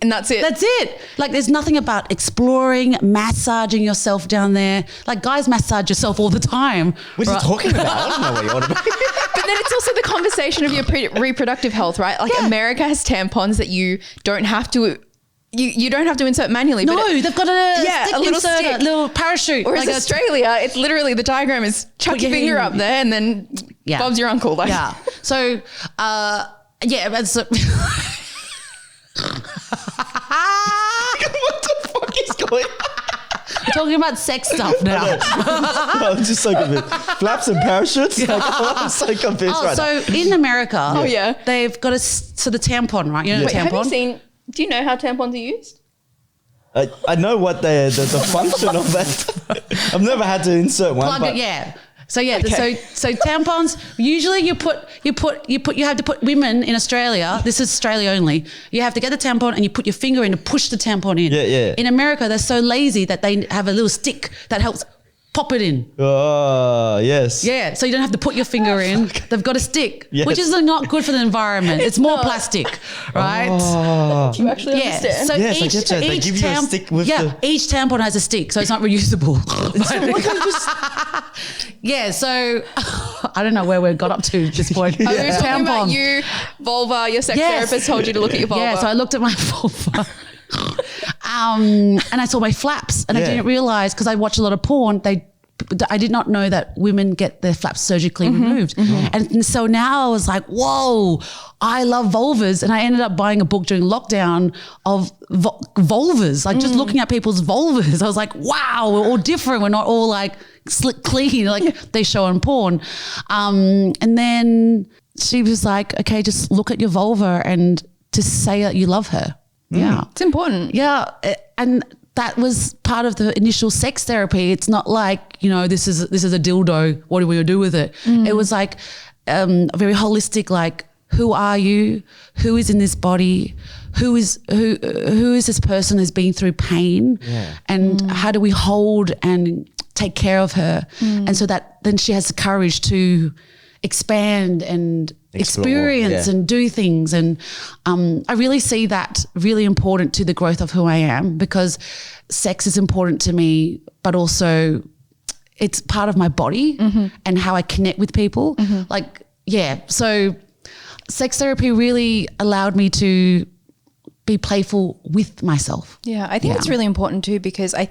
And that's it. That's it. Like, there's nothing about exploring, massaging yourself down there. Like, guys massage yourself all the time. What are you talking about? I don't know what you're on about. But then it's also the conversation of your reproductive health, right? Like America has tampons that you don't have to. You don't have to insert manually. No, but they've got a little insert, stick. a little parachute. Whereas like Australia, it's literally the diagram is chuck your finger up there and then Bob's your uncle. Like. Yeah. So, that's. What the fuck is going on? We're talking about sex stuff now. No, I'm just so confused. Flaps and parachutes? Yeah. Like, I'm so confused right now. So in America, they've got the tampon, right? You know the tampon? Have you seen, do you know how tampons are used? I know what the function of that. I've never had to insert one. Plug it, yeah. So so tampons, usually you have to put women in Australia, this is Australia only, you have to get the tampon and you put your finger in to push the tampon in. Yeah. In America, they're so lazy that they have a little stick that helps pop it in. Oh, yes. Yeah, so you don't have to put your finger in. They've got a stick, yes. which is not good for the environment. It's more plastic, right? Oh. Do you actually understand? So yes, I get you. They give you a stick with each tampon has a stick, so it's not reusable. So I don't know where we got up to at this point. We were talking about you, vulva, your sex therapist told you to look at your vulva. Yeah, so I looked at my vulva. And I saw my flaps and I didn't realize, because I watch a lot of porn, I did not know that women get their flaps surgically removed. And so now I was like, whoa, I love vulvas. And I ended up buying a book during lockdown of vulvas, like just looking at people's vulvas. I was like, wow, we're all different. We're not all like slick clean like they show on porn. And then she was like, okay, just look at your vulva and just say that you love her. Yeah. It's important. Yeah. And that was part of the initial sex therapy. It's not like, this is a dildo. What do we do with it? It was like very holistic, like, who are you? Who is in this body? Who is this person who's been through pain? Yeah. And how do we hold and take care of her? And so that then she has the courage to expand and experience and do things. And I really see that really important to the growth of who I am, because sex is important to me, but also it's part of my body and how I connect with people. So sex therapy really allowed me to be playful with myself. Yeah, I think it's really important too, because I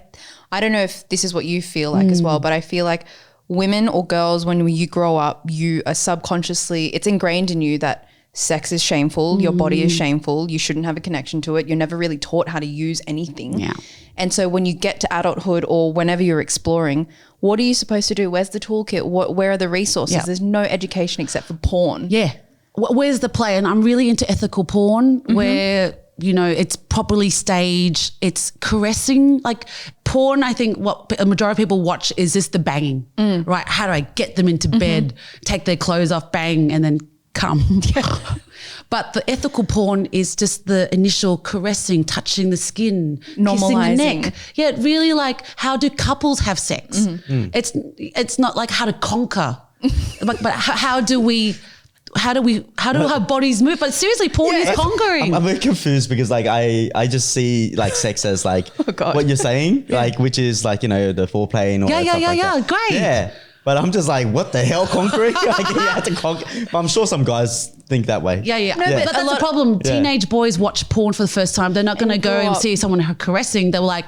don't know if this is what you feel like as well, but I feel like women or girls, when you grow up, you are subconsciously, it's ingrained in you that sex is shameful, your body is shameful, you shouldn't have a connection to it. You're never really taught how to use anything. Yeah. And so when you get to adulthood or whenever you're exploring, what are you supposed to do? Where's the toolkit? Where are the resources? Yeah. There's no education except for porn. Yeah. Where's the play? And I'm really into ethical porn where, it's properly staged, it's caressing. Like porn, I think what a majority of people watch is just the banging, right? How do I get them into bed, take their clothes off, bang, and then come. But the ethical porn is just the initial caressing, touching the skin, kissing the neck. Yeah, it really like, how do couples have sex? It's not like how to conquer, but how do our bodies move? But seriously, porn is conquering. I'm a bit confused because like I just see like sex as like what you're saying, like which is like, the foreplay and all that stuff like that. Great. Yeah. But I'm just like, what the hell, conquering? Like you had to conquer. But I'm sure some guys think that way. Yeah. No, but that's the problem. Teenage boys watch porn for the first time. They're not going to go and see someone caressing. They're like,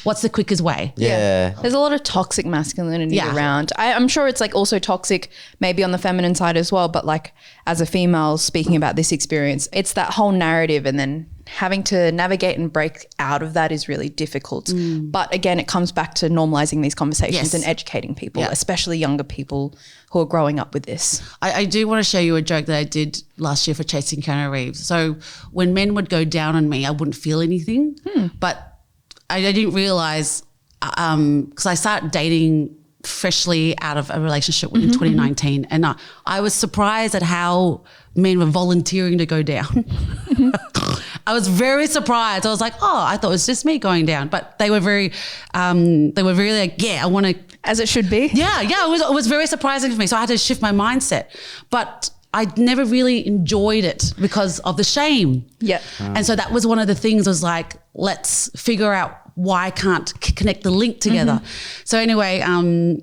what's the quickest way? Yeah. There's a lot of toxic masculinity around. I'm sure it's like also toxic maybe on the feminine side as well. But like as a female speaking about this experience, it's that whole narrative, and then having to navigate and break out of that is really difficult. But again, it comes back to normalizing these conversations and educating people, especially younger people who are growing up with this. I do want to show you a joke that I did last year for Chasing Keanu Reeves. So when men would go down on me, I wouldn't feel anything. But I didn't realize, because I started dating freshly out of a relationship in 2019, and I was surprised at how men were volunteering to go down. I was very surprised. I was like, oh, I thought it was just me going down. But they were very like, yeah, I want to. As it should be. Yeah. It was very surprising for me. So I had to shift my mindset. But I never really enjoyed it because of the shame. Yeah. And so that was one of the things, was like, let's figure out why I can't connect the link together. So anyway, I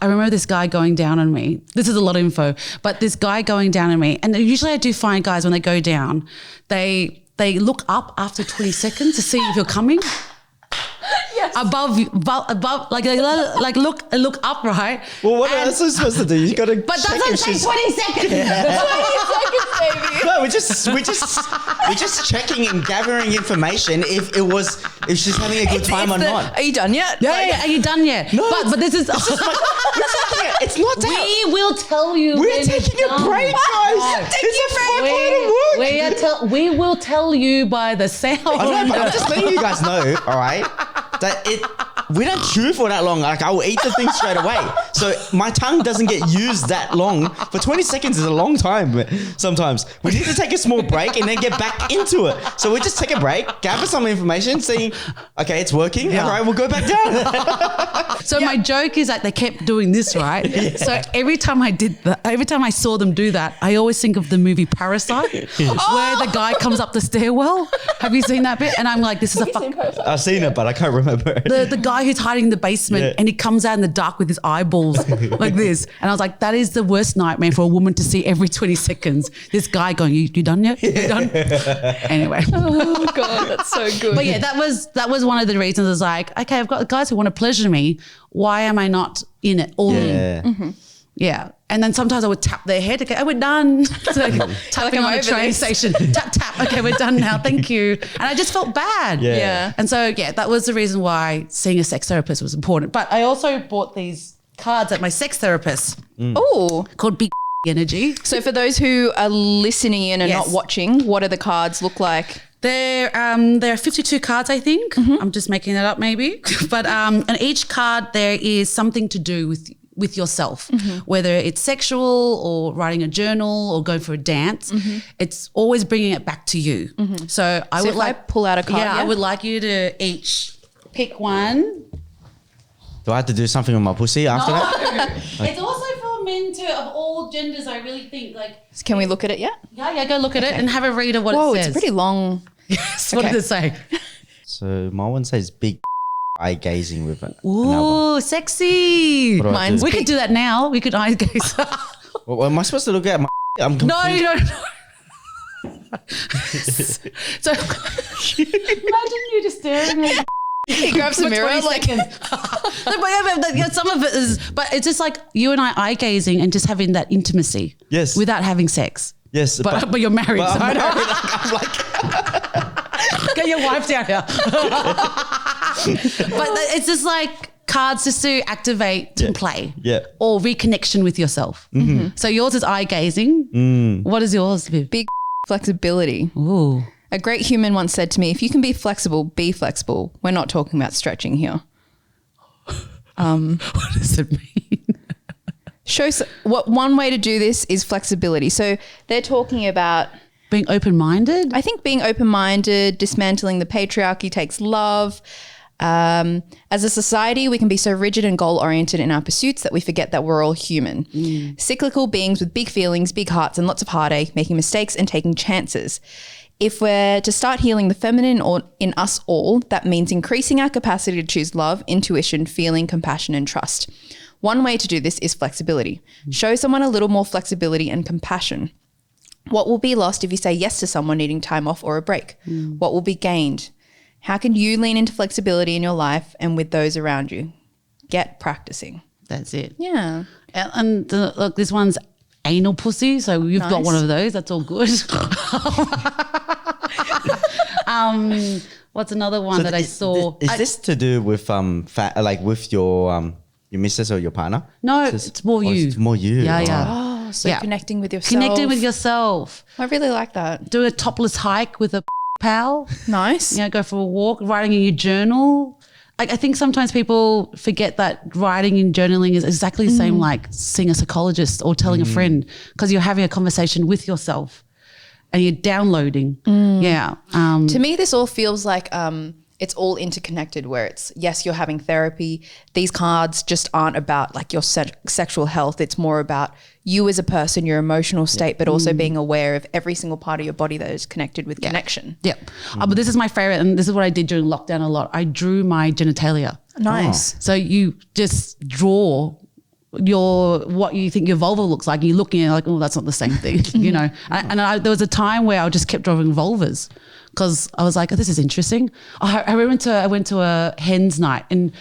remember this guy going down on me. This is a lot of info, but this guy going down on me. And usually I do find guys when they go down, they look up after 20 seconds to see if you're coming. Yes. Above, like they look up, right? Well, what else are you supposed to do? You got to. But doesn't take 20 seconds. 20 seconds, baby. No, we're just checking and gathering information if she's having a good time or not. Are you done yet? Yeah. Are you done yet? No, but this is. It's not that. We will tell you. We're taking a break, guys. It's a fuckload of work. We will tell you by the sound. I know, but I'm just letting you guys know, all right, that we don't chew for that long. Like, I will eat the thing straight away. So my tongue doesn't get used that long. For 20 seconds is a long time sometimes. We need to take a small break and then get back into it. So we just take a break, gather some information, see, okay, it's working. Yeah. All right, we'll go back down. So my joke is that they kept doing this, right? Yeah. So every time I saw them do that, I always think of the movie Parasite, where the guy comes up the stairwell. Have you seen that bit? And I'm like, this is a fuck. I've seen it, but I can't remember. The guy who's hiding in the basement and he comes out in the dark with his eyeballs like this. And I was like, that is the worst nightmare for a woman to see every 20 seconds. This guy going, you done yet? You done? Anyway. Oh God, that's so good. But yeah, that was one of the reasons. I was like, okay, I've got guys who want to pleasure me. Why am I not in it all in? Mm-hmm. Yeah. And then sometimes I would tap their head. Okay, we're done. So like, tapping on a train station. Tap. Okay, we're done now. Thank you. And I just felt bad. Yeah. And so, yeah, that was the reason why seeing a sex therapist was important. But I also bought these cards at my sex therapist. Oh. Called Big Energy. So for those who are listening in and not watching, what do the cards look like? There are 52 cards, I think. I'm just making that up maybe. But on each card there is something to do with yourself, whether it's sexual or writing a journal or going for a dance. It's always bringing it back to you. So I would like pull out a card. I would like you to each pick one. Do I have to do something with my pussy after that? It's also for men too, of all genders. I really think Can we look at it yet? Yeah. Go look at it and have a read of what it says. It's pretty long. Yes. What does it say? So my one says big eye gazing with it. Ooh, sexy. We could do that now. We could eye gaze. Well, am I supposed to look at my? I'm confused. No. So imagine you just staring at He grabs a mirror like some of it is, but it's just like you and I eye gazing and just having that intimacy. Yes. Without having sex. Yes. But you're married. But So I'm married. I'm like, get your wife down here. But it's just like cards just to activate and play. Yeah. Or reconnection with yourself. So yours is eye gazing. What is yours? big flexibility. Ooh. A great human once said to me, if you can be flexible, be flexible. We're not talking about stretching here. What does it mean? One way to do this is flexibility. So they're talking about being open-minded. I think being open-minded, dismantling the patriarchy takes love. As a society, we can be so rigid and goal-oriented in our pursuits that we forget that we're all human. Cyclical beings with big feelings, big hearts, and lots of heartache, making mistakes and taking chances. If we're to start healing the feminine in us all, that means increasing our capacity to choose love, intuition, feeling, compassion, and trust. One way to do this is flexibility. Show someone a little more flexibility and compassion. What will be lost if you say yes to someone needing time off or a break? What will be gained? How can you lean into flexibility in your life and with those around you? Get practicing. That's it. Yeah. And look, this one's anal pussy, so you've got one of those. That's all good. What's another one that I saw? Is this to do with with your missus or your partner? No, it's more you. It's more you. Yeah. Oh, so connecting with yourself. Connecting with yourself. I really like that. Do a topless hike with a pal. Nice. Go for a walk, writing in your journal. I think sometimes people forget that writing and journaling is exactly the same like seeing a psychologist or telling a friend, because you're having a conversation with yourself. and you're downloading. Yeah. To me, this all feels like it's all interconnected, where it's, yes, you're having therapy. These cards just aren't about like your sexual health. It's more about you as a person, your emotional state, but also being aware of every single part of your body that is connected with connection. Yep. But this is my favorite, and this is what I did during lockdown a lot. I drew my genitalia. Nice. So you just draw what you think your vulva looks like, and you're looking at it like, oh, that's not the same thing, you know. There was a time where I just kept drawing vulvas because I was like, oh, this is interesting. I went to a hen's night, and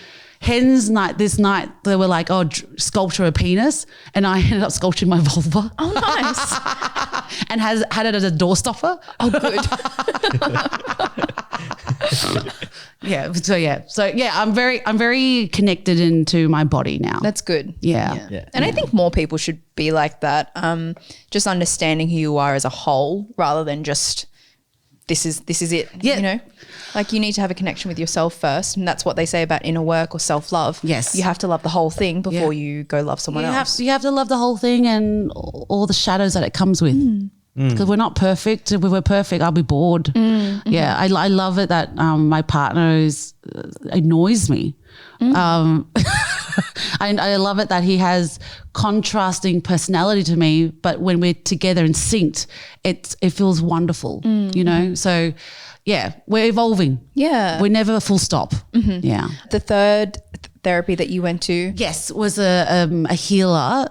hen's night this night they were like, oh, sculpture a penis, and I ended up sculpturing my vulva. Oh, nice. And had it as a door stopper. Oh, good. So I'm very connected into my body now. That's good. Yeah. And I think more people should be like that. Just understanding who you are as a whole rather than just this is it. Yeah. You know, like you need to have a connection with yourself first, and that's what they say about inner work or self-love. Yes. You have to love the whole thing before you go love someone else. You have to love the whole thing and all the shadows that it comes with. Because we're not perfect. If we were perfect, I'll be bored. Yeah, I love it that my partner annoys me. I love it that he has contrasting personality to me, but when we're together and synced, it feels wonderful, you know? So, yeah, we're evolving. Yeah. We're never full stop. Yeah. The third therapy that you went to? Yes, was a healer.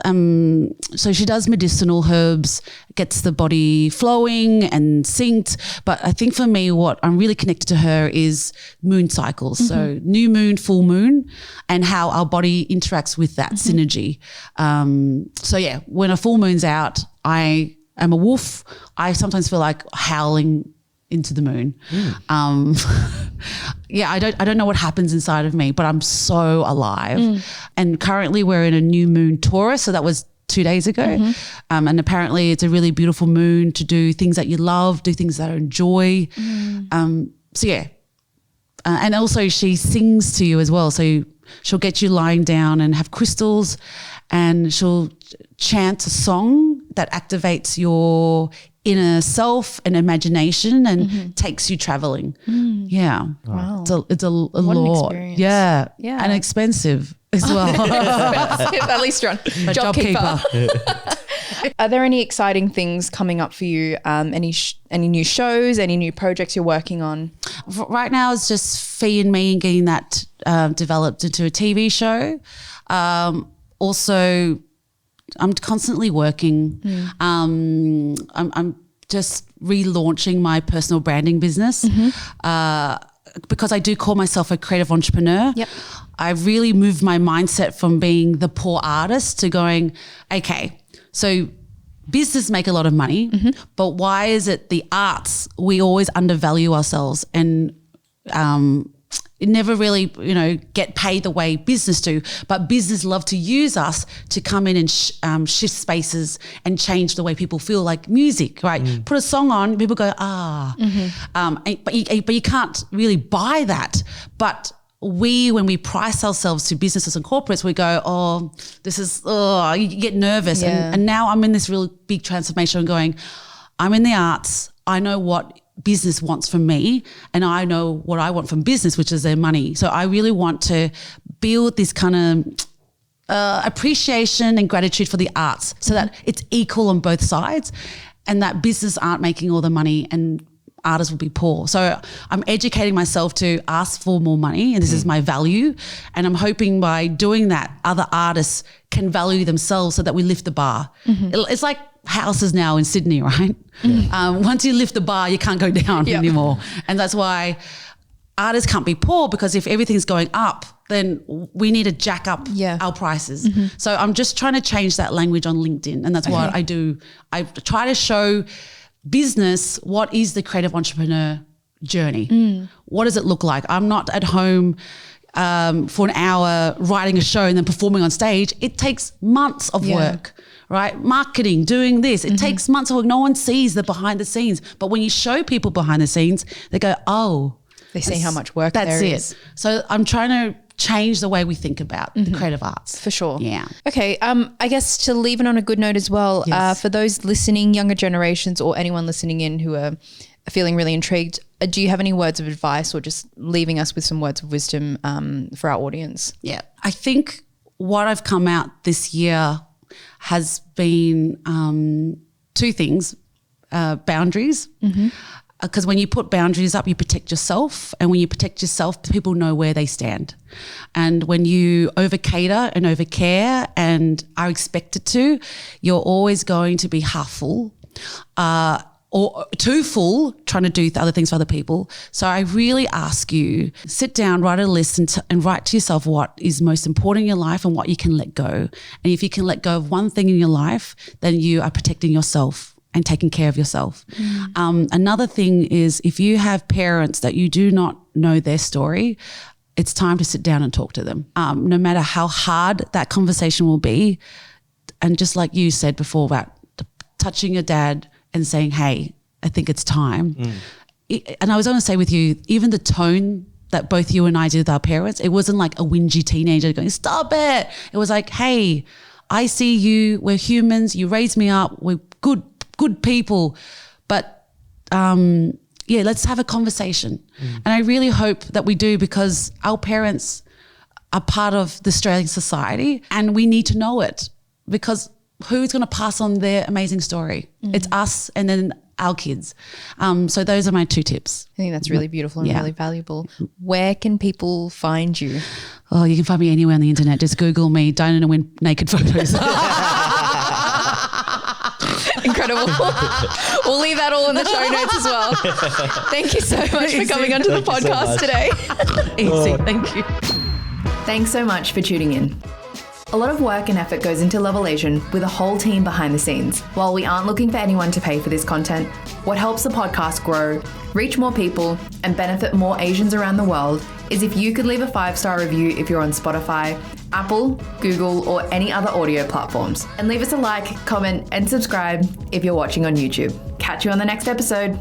So she does medicinal herbs, gets the body flowing and synced. But I think for me, what I'm really connected to her is moon cycles. So new moon, full moon, and how our body interacts with that synergy. So yeah, when a full moon's out, I am a wolf. I sometimes feel like howling into the moon. Yeah, I don't know what happens inside of me, but I'm so alive. And currently we're in a new moon Taurus, so that was 2 days ago. And apparently it's a really beautiful moon to do things that you love, do things that you enjoy. So yeah. And also she sings to you as well. So she'll get you lying down and have crystals, and she'll chant a song that activates your inner self and imagination and takes you traveling. Yeah. Wow. It's a What an lot. experience. Yeah. Yeah. And expensive as well. At least you're on JobKeeper. Are there any exciting things coming up for you? Any new shows, any new projects you're working on? Right now it's just Fee and me and getting that developed into a TV show. Also, I'm constantly working. I'm just relaunching my personal branding business because I do call myself a creative entrepreneur. Yep. I've really moved my mindset from being the poor artist to going, okay, so business make a lot of money, but why is it the arts, we always undervalue ourselves and never really, get paid the way business do, but business love to use us to come in and shift spaces and change the way people feel, like music, right? Put a song on, people go, but you can't really buy that. But when we price ourselves to businesses and corporates, we go, you get nervous. Yeah. And now I'm in this really big transformation going, I'm in the arts. I know what business wants from me, and I know what I want from business, which is their money. So I really want to build this kind of appreciation and gratitude for the arts so that it's equal on both sides, and that business aren't making all the money and artists will be poor. So I'm educating myself to ask for more money, and this is my value, and I'm hoping by doing that other artists can value themselves so that we lift the bar. It's like houses now in Sydney, right? Once you lift the bar, you can't go down anymore. And that's why artists can't be poor, because if everything's going up, then we need to jack up our prices. So I'm just trying to change that language on LinkedIn, and that's what I do. I try to show business what is the creative entrepreneur journey. What does it look like? I'm not at home for an hour writing a show and then performing on stage. It takes months of work. Right? Marketing, doing this. It takes months of work. No one sees the behind the scenes. But when you show people behind the scenes, they go, oh. They see how much work that's there it. is. So I'm trying to change the way we think about the creative arts. For sure. Yeah. Okay. I guess to leave it on a good note as well, for those listening, younger generations or anyone listening in who are feeling really intrigued, do you have any words of advice or just leaving us with some words of wisdom for our audience? Yeah. I think what I've come out this year has been two things, boundaries. Because when you put boundaries up, you protect yourself. And when you protect yourself, people know where they stand. And when you over-cater and over-care and are expected to, you're always going to be half full or too full trying to do other things for other people. So I really ask you, sit down, write a list and write to yourself what is most important in your life and what you can let go. And if you can let go of one thing in your life, then you are protecting yourself and taking care of yourself. Another thing is if you have parents that you do not know their story, it's time to sit down and talk to them. No matter how hard that conversation will be, and just like you said before about touching your dad and saying, hey, I think it's time. And I was going to say with you, even the tone that both you and I did with our parents, it wasn't like a whingy teenager going, stop it. It was like, hey, I see you, we're humans, you raised me up, we're good people, but let's have a conversation. And I really hope that we do, because our parents are part of the Australian society and we need to know it, because who's going to pass on their amazing story? It's us and then our kids. So those are my two tips. I think that's really beautiful and really valuable. Where can people find you? Oh, you can find me anywhere on the internet. Just Google me, Diana Nguyen naked photos. Incredible. We'll leave that all in the show notes as well. Thank you so much for coming onto the podcast today. Easy. Thank you. Thanks so much for tuning in. A lot of work and effort goes into Level Asian with a whole team behind the scenes. While we aren't looking for anyone to pay for this content, what helps the podcast grow, reach more people, and benefit more Asians around the world is if you could leave a 5-star review if you're on Spotify, Apple, Google, or any other audio platforms. And leave us a like, comment, and subscribe if you're watching on YouTube. Catch you on the next episode.